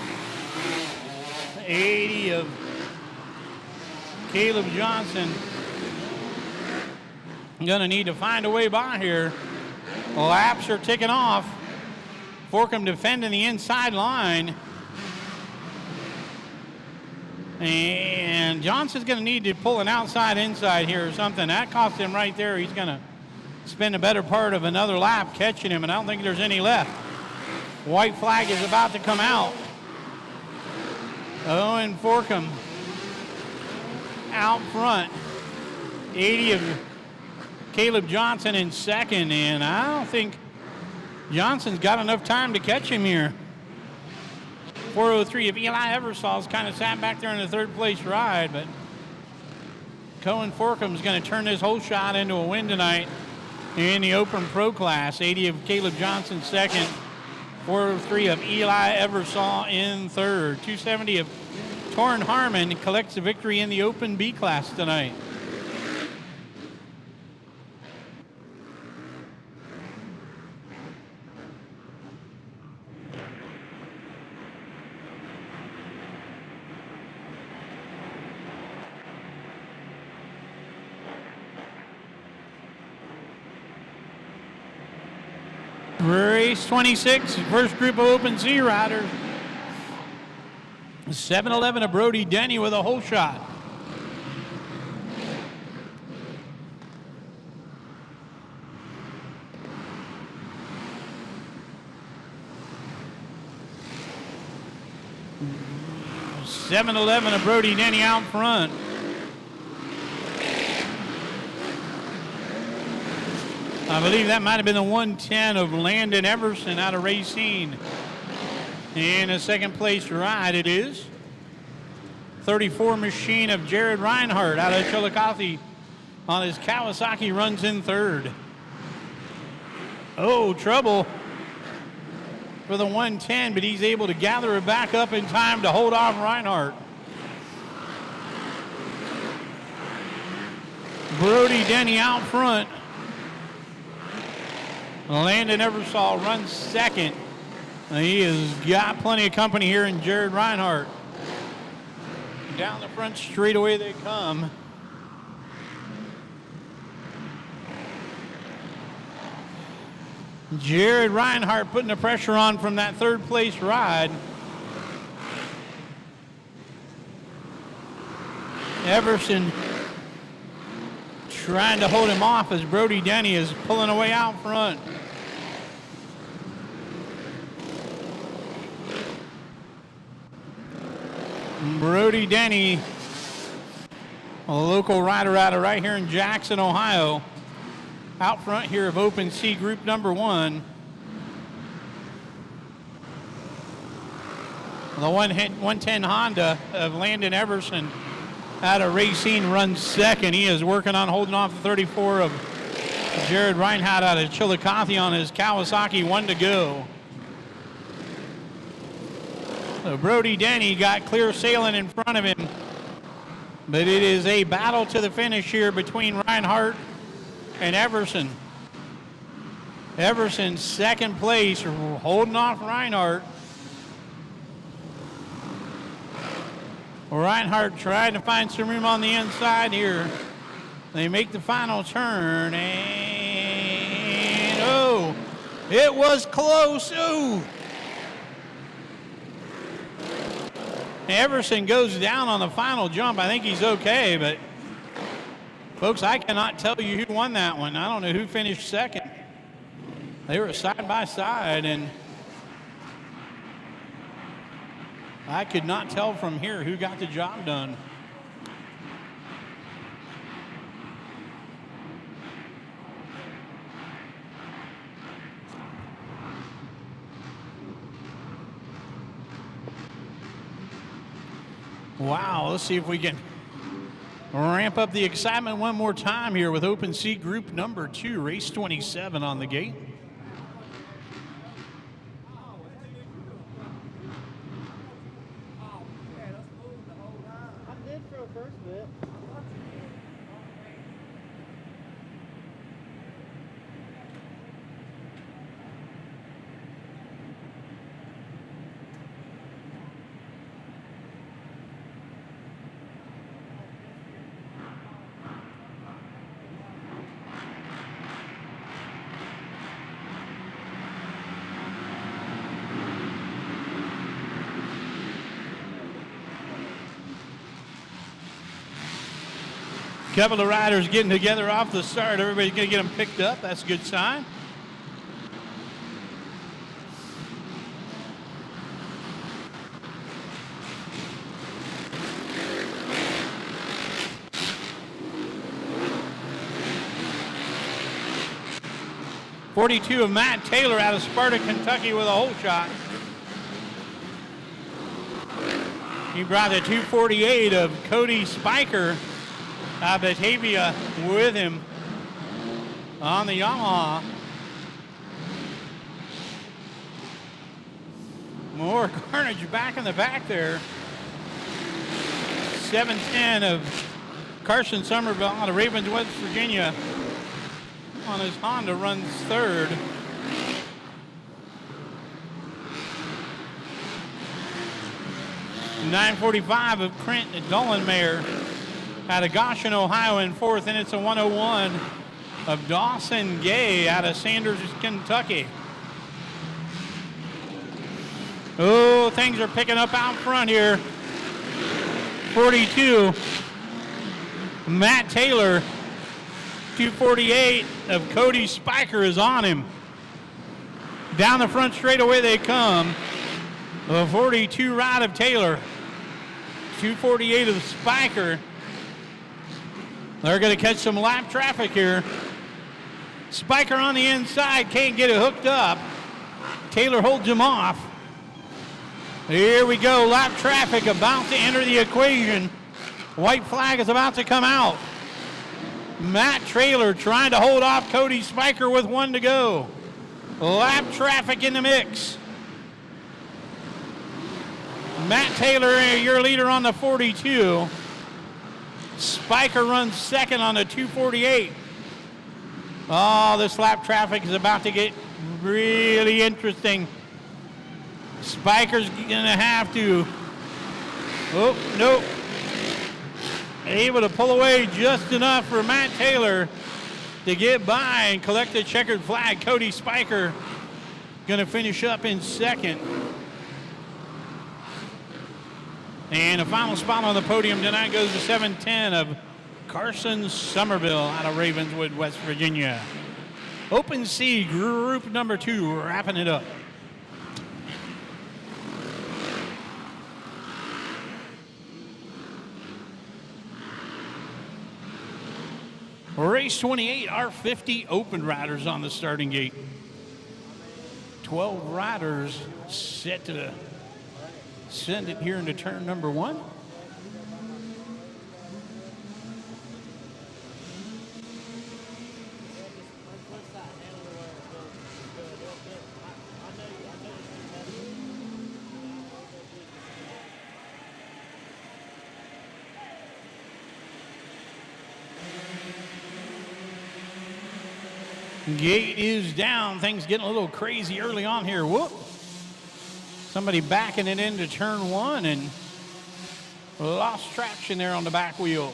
80 of Caleb Johnson. Going to need to find a way by here. Laps are ticking off. Forkham defending the inside line. And Johnson's going to need to pull an outside-inside here or something. That cost him right there. He's going to spend a better part of another lap catching him, and I don't think there's any left. White flag is about to come out. Owen Forkham out front. 80 of Caleb Johnson in second, and I don't think Johnson's got enough time to catch him here. 403 of Eli Eversall's kind of sat back there in the third place ride, but Cohen Forkham's going to turn this whole shot into a win tonight in the Open Pro class. 80 of Caleb Johnson second, 403 of Eli Eversall in third. 270 of Torrin Harmon collects the victory in the Open B class tonight. Race 26, first group of Open C riders. 7-11 of Brody Denny with a hole shot. .711 of Brody Denny out front. I believe that might have been the 110 of Landon Everson out of Racine. In a second place ride it is. 34 machine of Jared Reinhardt out of Chillicothe on his Kawasaki runs in third. Oh, trouble for the 110, but he's able to gather it back up in time to hold off Reinhardt. Brody Denny out front. Landon Eversall runs second. He has got plenty of company here in Jared Reinhardt. Down the front straightaway they come. Jared Reinhardt putting the pressure on from that third place ride. Everson trying to hold him off as Brody Denny is pulling away out front. Brody Denny, a local rider out of right here in Jackson, Ohio, out front here of Open C Group number 1. The 110 Honda of Landon Everson out of Racine runs second. He is working on holding off the 34 of Jared Reinhardt out of Chillicothe on his Kawasaki, 1 to go. So Brody Denny got clear sailing in front of him, but it is a battle to the finish here between Reinhardt and Everson. Everson second place, holding off Reinhardt. Reinhardt tried to find some room on the inside here. They make the final turn, and oh, it was close. Ooh. Everson goes down on the final jump. I think he's okay, but folks, I cannot tell you who won that one. I don't know who finished second. They were side by side, and I could not tell from here who got the job done. Wow, let's see if we can ramp up the excitement one more time here with Open C Group number 2, race 27 on the gate. I did for the first bit. 'A couple of riders getting together off the start. Everybody's going to get them picked up. That's a good sign. .42 of Matt Taylor out of Sparta, Kentucky with a hole shot. He brought the 248 of Cody Spiker out of Batavia with him on the Yamaha. More carnage back in the back there. 710 of Carson Somerville out of Ravens, West Virginia. On his Honda runs third. .945 of Trent Dollenmayer out of Goshen, Ohio in fourth, and it's a 101 of Dawson Gay out of Sanders, Kentucky. Oh, things are picking up out front here. 42, Matt Taylor. 248 of Cody Spiker is on him. Down the front straightaway they come. A 42 ride of Taylor. 248 of Spiker. They're going to catch some lap traffic here. Spiker on the inside, can't get it hooked up. Taylor holds him off. Here we go, lap traffic about to enter the equation. White flag is about to come out. Matt Taylor trying to hold off Cody Spiker with one to go. Lap traffic in the mix. Matt Taylor, your leader on the 42. Spiker runs second on the 248. Oh, this lap traffic is about to get really interesting. Spiker's gonna have to, oh, nope. Able to pull away just enough for Matt Taylor to get by and collect the checkered flag. Cody Spiker gonna finish up in second. And the final spot on the podium tonight goes to 710 of Carson Somerville out of Ravenswood, West Virginia. Open C Group number 2, wrapping it up. Race 28, our 50 open riders on the starting gate. 12 riders set to send it here into turn number 1. Gate is down. Things getting a little crazy early on here. Whoop. Somebody backing it into turn 1 and lost traction there on the back wheel.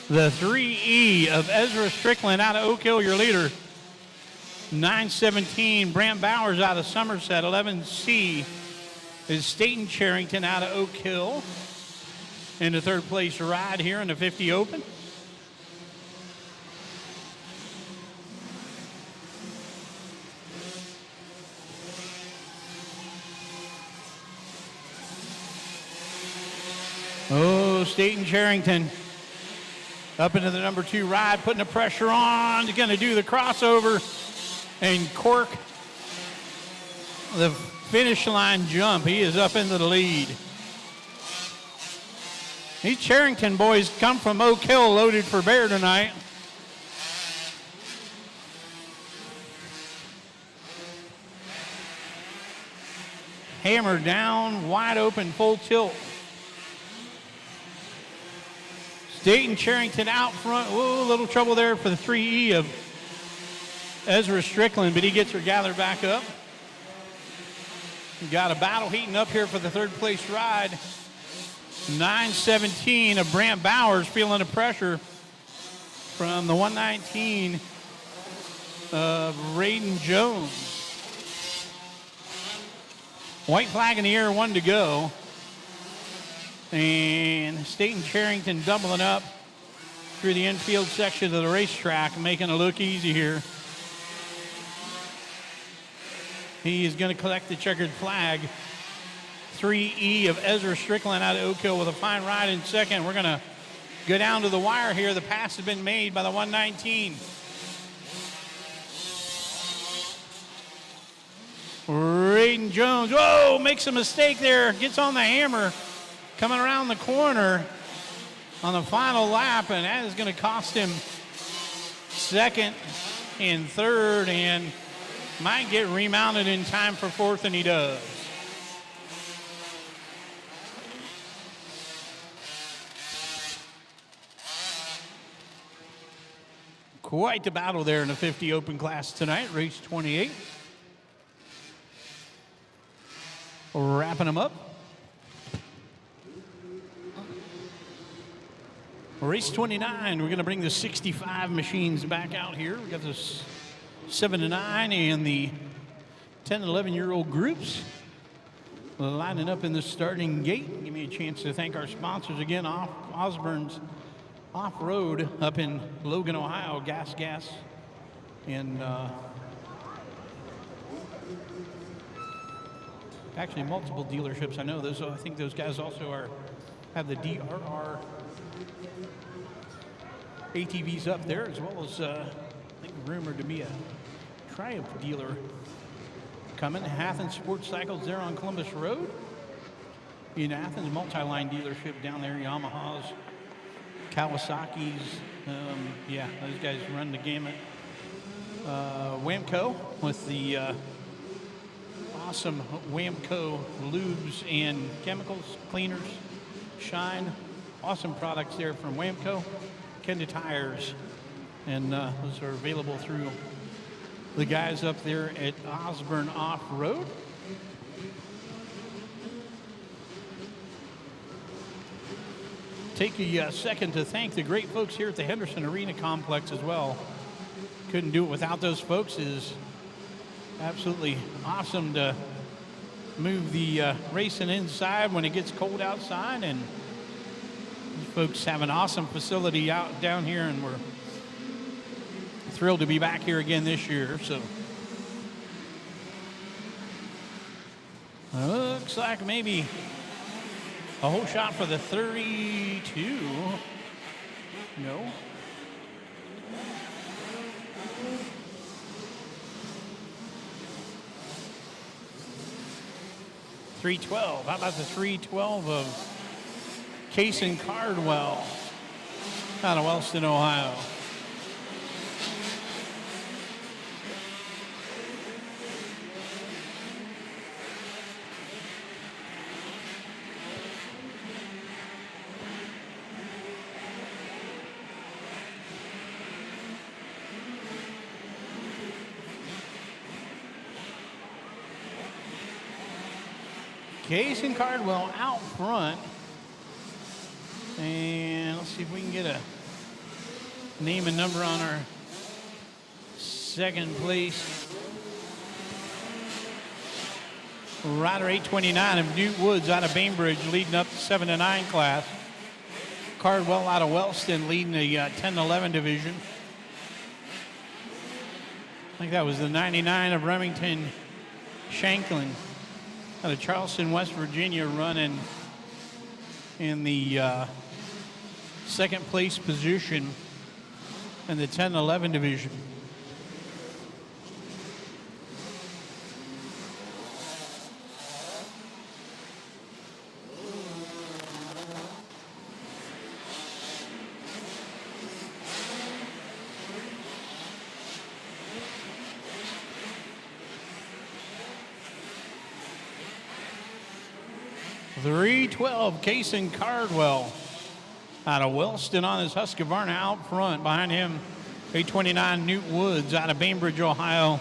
The 3E of Ezra Strickland out of Oak Hill, your leader. 917, Brant Bowers out of Somerset. 11C is Staten Charrington out of Oak Hill in the third place ride here in the 50 Open. Oh, Staten Charrington up into the number 2 ride, putting the pressure on. He's going to do the crossover and cork the finish line jump. He is up into the lead. These Charrington boys come from Oak Hill loaded for bear tonight. Hammer down, wide open, full tilt. Staten Charrington out front. Oh, a little trouble there for the 3E of Ezra Strickland, but he gets her gathered back up. We got a battle heating up here for the 3rd place ride. 9:17 of Brant Bowers feeling the pressure from the 119 of Raiden Jones. White flag in the air, 1 to go. And Staten Charrington doubling up through the infield section of the racetrack, making it look easy here. He is going to collect the checkered flag. 3E of Ezra Strickland out of Oak Hill with a fine ride in second. We're going to go down to the wire here. The pass has been made by the 119. Raiden Jones, whoa, makes a mistake there. Gets on the hammer, coming around the corner on the final lap, and that is going to cost him 2nd and 3rd, and might get remounted in time for 4th, and he does. Quite the battle there in the 50 open class tonight, race 28. Wrapping them up. Race 29, we're going to bring the 65 machines back out here. We got this 7 to 9 and the 10 and 11-year-old groups lining up in the starting gate. Give me a chance to thank our sponsors again, Osborne's Off-Road up in Logan, Ohio, Gas, and actually multiple dealerships. I know those. I think those guys also have the DRR ATVs up there, as well as I think rumored to be a Triumph dealer coming. Athens Sports Cycles there on Columbus Road. In Athens, multi-line dealership down there, Yamahas, Kawasaki's. Yeah, those guys run the gamut. Wamco with the awesome Wamco lubes and chemicals, cleaners, Shine. Awesome products there from Wamco. Kenda Tires. And those are available through the guys up there at Osborne Off-Road. Take a second to thank the great folks here at the Henderson Arena Complex as well. Couldn't do it without those folks. It is absolutely awesome to move the racing inside when it gets cold outside, and these folks have an awesome facility out down here, and we're thrilled to be back here again this year. So looks like maybe a whole shot for the 32. No. .312. How about the 312 of Case and Cardwell out of Wellston, Ohio? Case and Cardwell out front. And let's see if we can get a name and number on our second place rider. 829 of Newt Woods out of Bainbridge leading up the 7 to 9 class. Cardwell out of Wellston leading the 10 to 11 division. I think that was the 99 of Remington Shanklin out of Charleston, West Virginia, running in the second place position in the 10-11 division. .312, Kason Cardwell out of Wellston on his Husqvarna out front. Behind him, 829 Newt Woods out of Bainbridge, Ohio.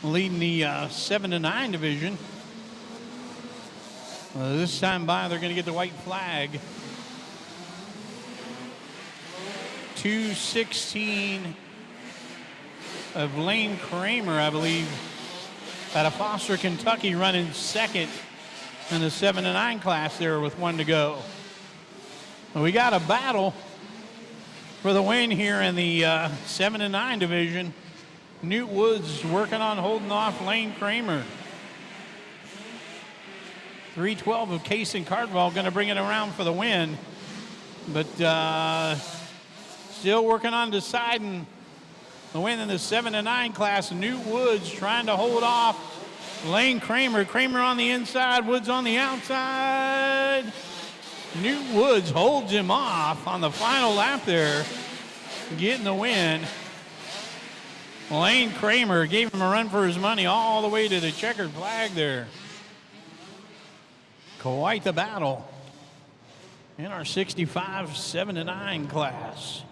Leading the 7-9 division. This time by, they're going to get the white flag. 216 of Lane Kramer, I believe, out of Foster, Kentucky, running second in the 7-9 class there with 1 to go. Well, we got a battle for the win here in the 7-9 division. Newt Woods working on holding off Lane Kramer. 312 of Kason Cardwell going to bring it around for the win, but still working on deciding the win in the 7-9 class. Newt Woods trying to hold off Lane Kramer. Kramer on the inside, Woods on the outside. Newt Woods holds him off on the final lap there, getting the win. Lane Kramer gave him a run for his money all the way to the checkered flag there. Quite the battle in our 65 7-9 class.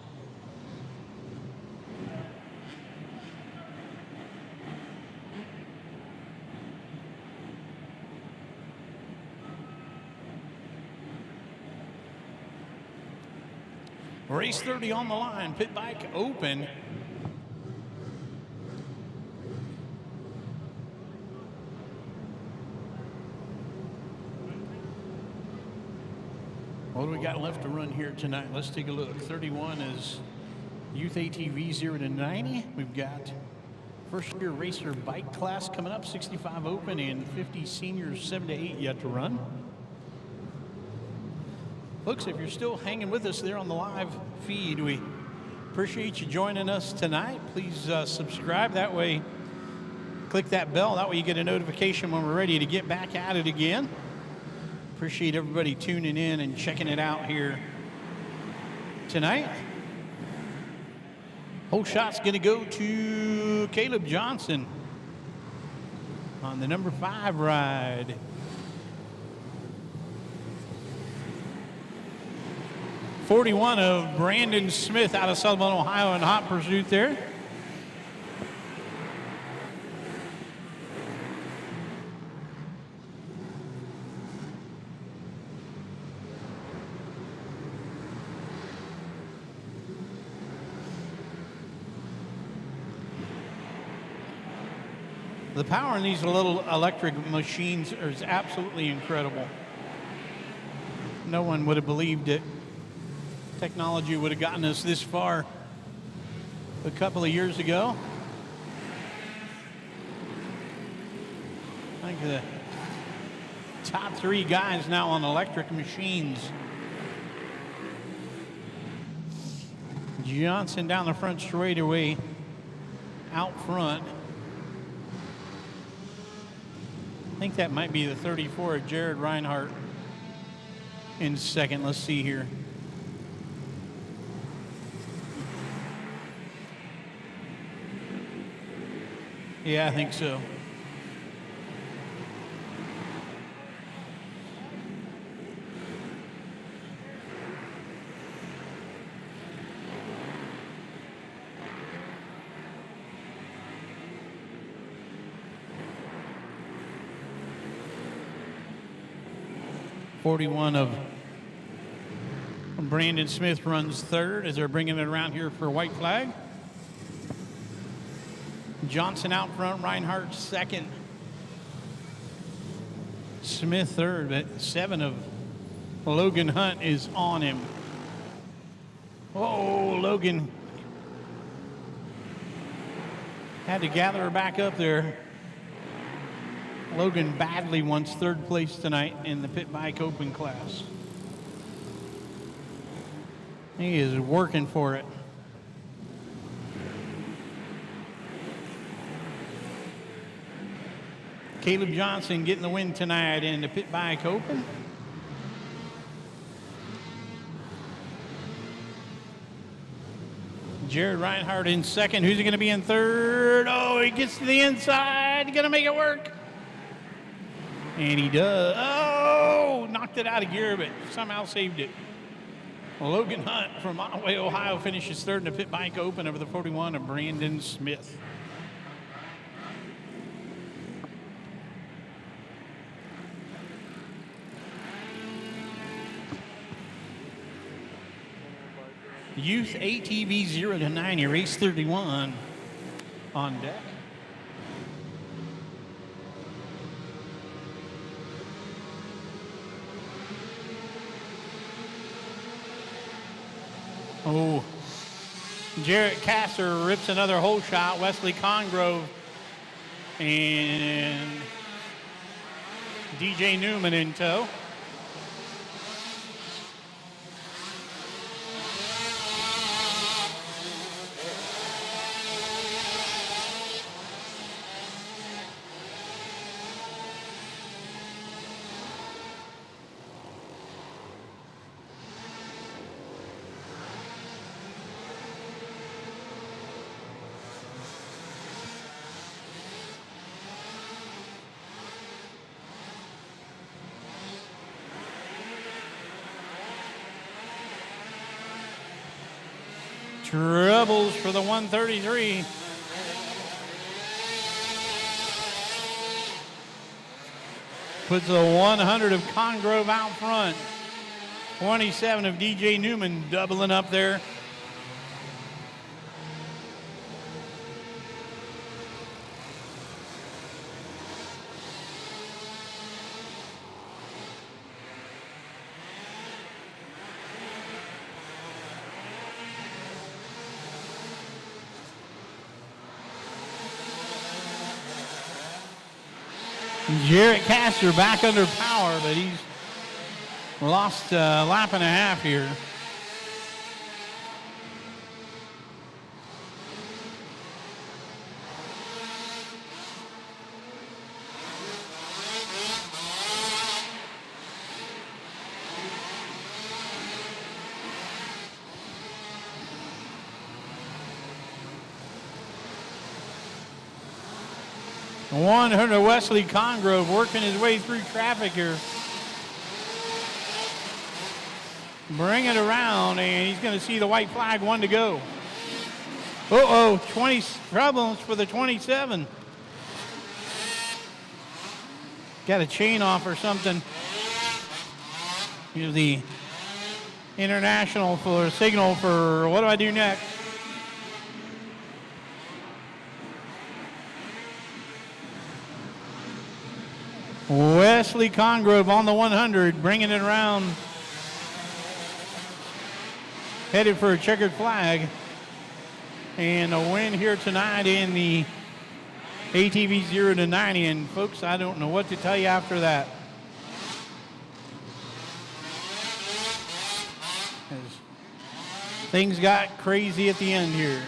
Race 30 on the line, pit bike open. What do we got left to run here tonight? Let's take a look. 31 is Youth ATV 0 to 90. We've got first year racer bike class coming up, 65 open, and 50 seniors 7 to 8 yet to run. Folks, if you're still hanging with us there on the live feed, we appreciate you joining us tonight. Please subscribe. That way, click that bell. That way you get a notification when we're ready to get back at it again. Appreciate everybody tuning in and checking it out here tonight. Whole shot's going to go to Caleb Johnson on the number 5 ride. .41 of Brandon Smith out of Sutherland, Ohio in hot pursuit there. The power in these little electric machines is absolutely incredible. No one would have believed it. Technology would have gotten us this far a couple of years ago. I think the top 3 guys now on electric machines. Johnson down the front straightaway, out front. I think that might be the 34 of Jared Reinhardt in second. Let's see here. Yeah, I think so. .41 of Brandon Smith runs third as they're bringing it around here for white flag. Johnson out front, Reinhardt second. Smith third, but 7 of Logan Hunt is on him. Oh, Logan had to gather her back up there. Logan Badley wants third place tonight in the pit bike open class. He is working for it. Caleb Johnson getting the win tonight in the pit bike open. Jared Reinhardt in second. Who's he going to be in third? Oh, he gets to the inside. Going to make it work. And he does. Oh, knocked it out of gear, but somehow saved it. Logan Hunt from Otway, Ohio finishes third in the pit bike open over the 41 of Brandon Smith. Youth ATV 0 to 90, race 31 on deck. Oh, Jarrett Casser rips another hole shot. Wesley Congrove and DJ Newman in tow. Troubles for the 133. Puts a 100 of Congrove out front. 27 of DJ Newman doubling up there. Jarrett Castor back under power, but he's lost a lap and a half here. One hundred Wesley Congrove working his way through traffic here. Bring it around, and he's going to see the white flag, one to go. Uh-oh, 20 troubles for the 27. Got a chain off or something. Here's the international for signal for what do I do next? Wesley Congrove on the 100, bringing it around. Headed for a checkered flag. And a win here tonight in the ATV 0 to 90. And folks, I don't know what to tell you after that. As things got crazy at the end here.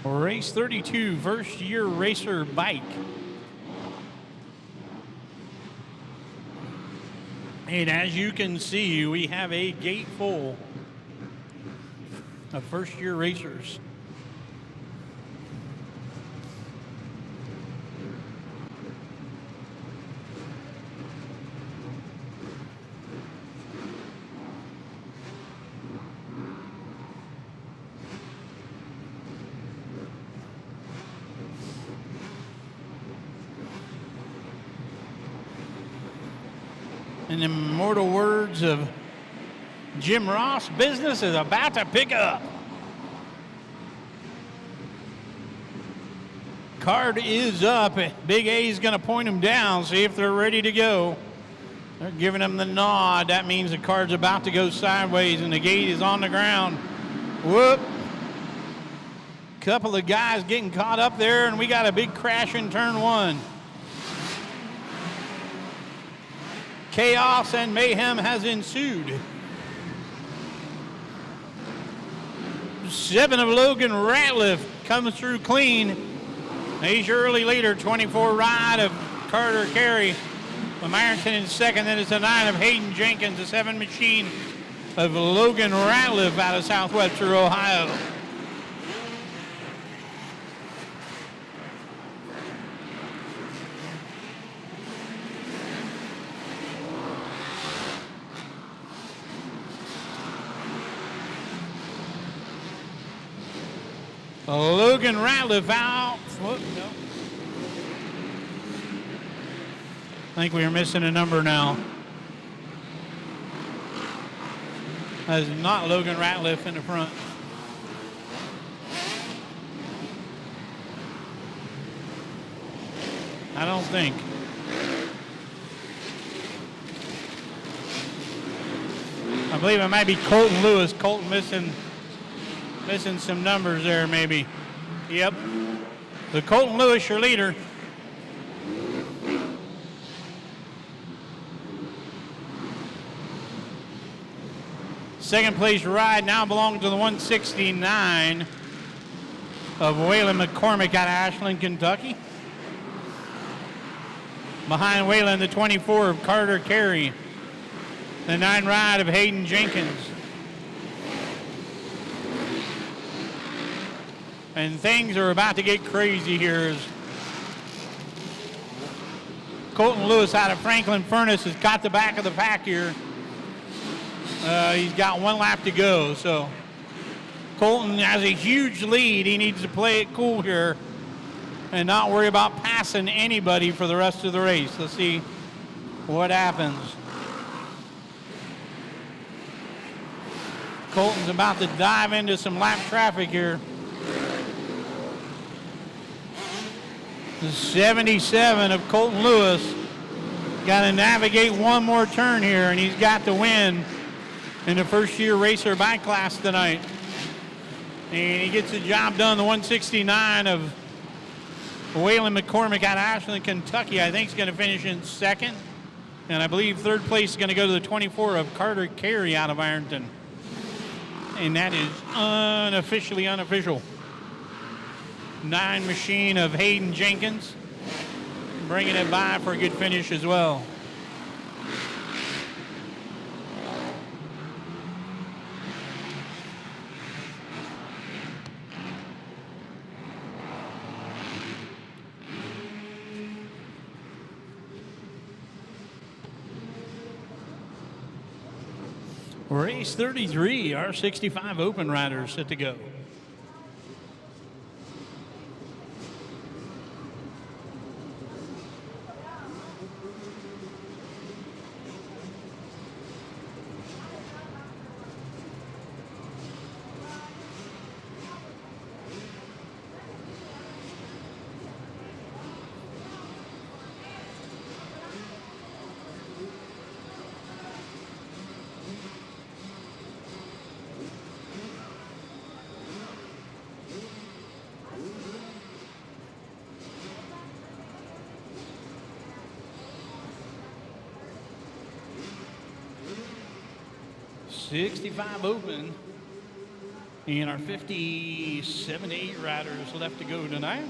Race 32, first year racer bike. And as you can see, we have a gate full of first year racers. In the immortal words of Jim Ross, business is about to pick up. Card is up. Big A is going to point them down, see if they're ready to go. They're giving them the nod. That means the card's about to go sideways and the gate is on the ground. Whoop. Couple of guys getting caught up there, and we got a big crash in turn one. Chaos and mayhem has ensued. 7 of Logan Ratliff comes through clean. He's your early leader, 24 ride of Carter Carey from Ironton in second. Then it's a 9 of Hayden Jenkins, a 7 machine of Logan Ratliff out of Southwestern Ohio. Logan Ratliff out. Whoop, no. I think we are missing a number now. That is not Logan Ratliff in the front. I don't think. I believe it might be Colton Lewis. Colton missing some numbers there, maybe. Yep. The Colton Lewis, your leader. Second place ride now belongs to the 169 of Waylon McCormick out of Ashland, Kentucky. Behind Waylon, the 24 of Carter Carey. The 9 ride of Hayden Jenkins. And things are about to get crazy here as Colton Lewis out of Franklin Furnace has got the back of the pack here. He's got 1 lap to go, so Colton has a huge lead. He needs to play it cool here and not worry about passing anybody for the rest of the race. Let's see what happens. Colton's about to dive into some lap traffic here. The 77 of Colton Lewis got to navigate one more turn here, and he's got to win in the first-year racer bike class tonight. And he gets the job done. The 169 of Waylon McCormick out of Ashland, Kentucky, I think is going to finish in second. And I believe third place is going to go to the 24 of Carter Carey out of Ironton. And that is unofficially unofficial. 9 machine of Hayden Jenkins, bringing it by for a good finish as well. Race 33, our 65 open riders set to go. .65 open, and our 57 to 8 riders left to go tonight.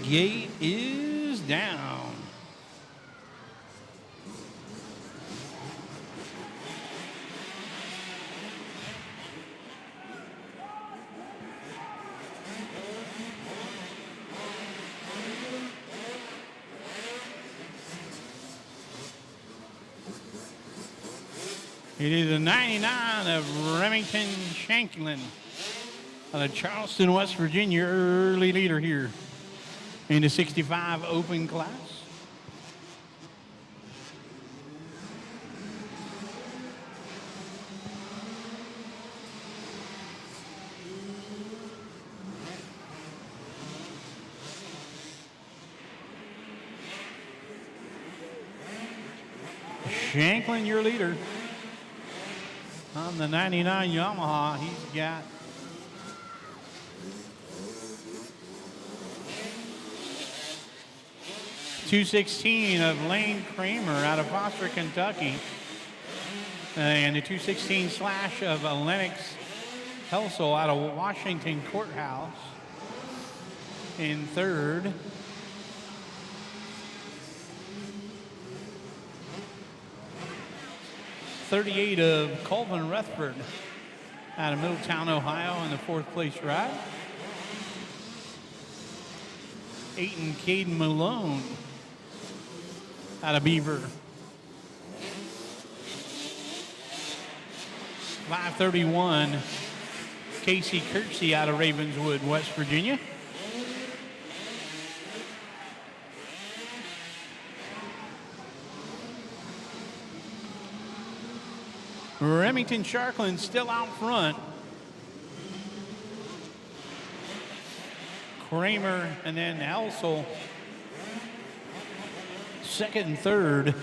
Gate is down. It is a 99 of Remington Shanklin out of Charleston, West Virginia, early leader here in the 65 open class. Shanklin, your leader. On the 99 Yamaha, he's got .216 of Lane Kramer out of Foster, Kentucky. And the .216 slash of Lennox Helsel out of Washington Courthouse in third. .38 of Colvin Rutherford out of Middletown, Ohio in the fourth place ride. 8 and Caden Malone out of Beaver. 5:31 Casey Kirksey out of Ravenswood, West Virginia. Remington Sharkland still out front. Kramer and then Helsel second and third.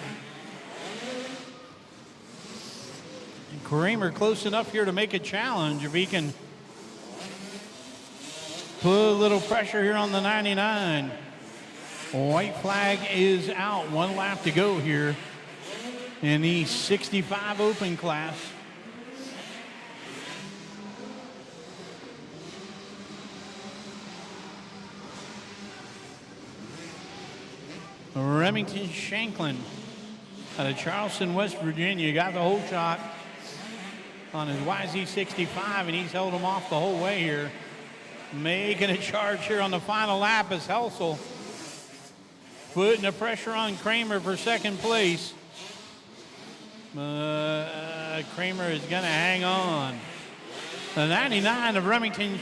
And Kramer close enough here to make a challenge if he can put a little pressure here on the 99. White flag is out. 1 lap to go here in the 65 open class. Remington Shanklin out of Charleston, West Virginia, got the whole shot on his YZ65, and he's held him off the whole way here. Making a charge here on the final lap as Helsel putting the pressure on Kramer for second place. Kramer is going to hang on. The 99 of Remington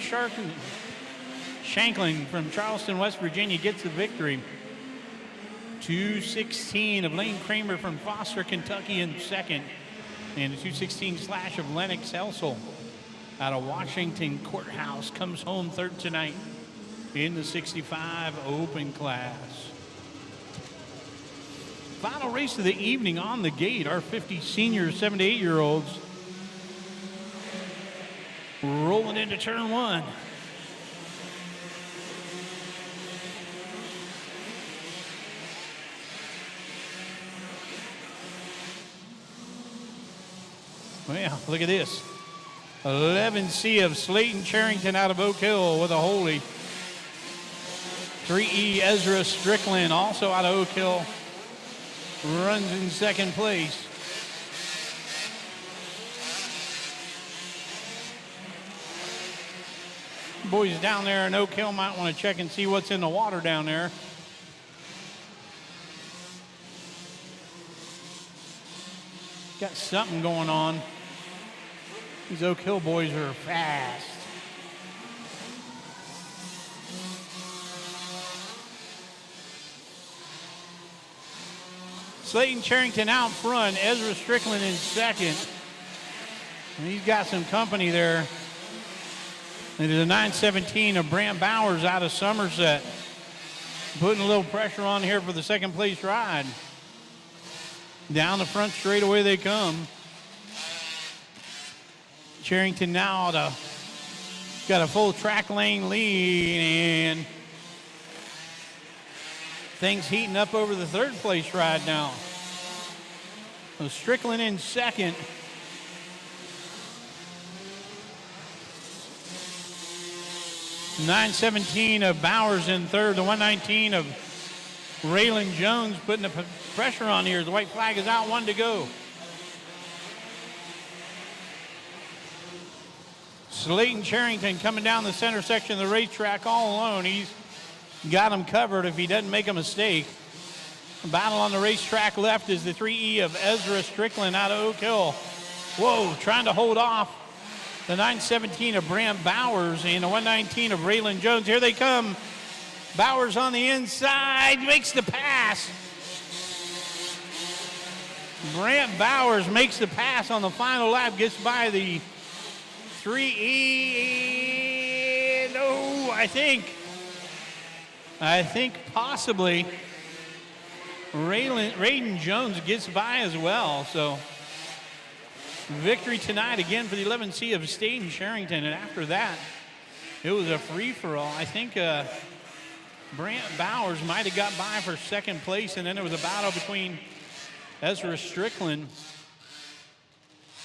Shanklin from Charleston, West Virginia gets the victory. 216 of Lane Kramer from Foster, Kentucky in second. And the 216 slash of Lennox Helsel out of Washington Courthouse comes home third tonight in the 65 open class. Final race of the evening on the gate. Our 50 senior 7 to 8-year-olds rolling into turn one. Well, look at this. 11C of Slayton Charrington out of Oak Hill with a holy. 3E Ezra Strickland also out of Oak Hill runs in second place. Boys down there in Oak Hill might want to check and see what's in the water down there. Got something going on. These Oak Hill boys are fast. Slayton Charrington out front, Ezra Strickland in second. And he's got some company there. And there's a 917 of Brant Bowers out of Somerset. Putting a little pressure on here for the second place ride. Down the front straightaway they come. Charrington now got a full track lane lead, and things heating up over the third place ride now. So Strickland in second. .917 of Bowers in third. The 119 of Raylan Jones putting the pressure on here. The white flag is out, 1 to go. Slayton Charrington coming down the center section of the racetrack all alone. He's got him covered if he doesn't make a mistake. Battle on the racetrack left is the 3E of Ezra Strickland out of Oak Hill. Whoa, trying to hold off the 917 of Brant Bowers and the 119 of Raylan Jones. Here they come. Bowers on the inside, makes the pass. Brant Bowers makes the pass on the final lap, gets by the 3E. No, I think possibly Raylan Jones gets by as well. So victory tonight again for the 11C of Staten Sherrington. And after that, it was a free-for-all. I think Brant Bowers might have got by for second place, and then there was a battle between Ezra Strickland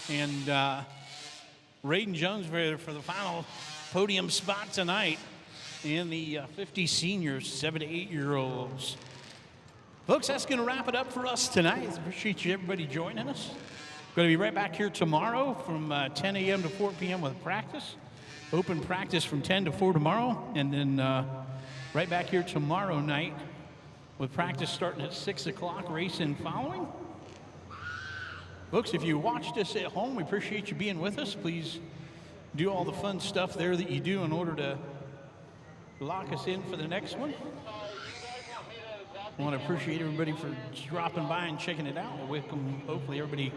and Raylan Jones for the final podium spot tonight in the 50 seniors, 7 to 8-year-olds. Folks, that's going to wrap it up for us tonight. Appreciate you everybody joining us. Going to be right back here tomorrow from 10 a.m. to 4 p.m. with practice. Open practice from 10 to 4 tomorrow, and then right back here tomorrow night with practice starting at 6 o'clock, racing following. Folks, if you watched us at home, we appreciate you being with us. Please do all the fun stuff there that you do in order to lock us in for the next one. I want to appreciate everybody for dropping by and checking it out. Hopefully everybody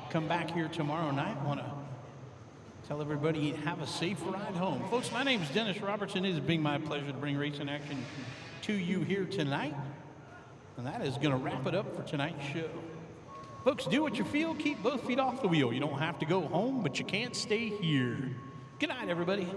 come back here tomorrow night. I want to tell everybody have a safe ride home. Folks, my name is Dennis Robertson. It has been my pleasure to bring racing action to you here tonight. And that is going to wrap it up for tonight's show. Folks, do what you feel. Keep both feet off the wheel. You don't have to go home, but you can't stay here. Good night, everybody.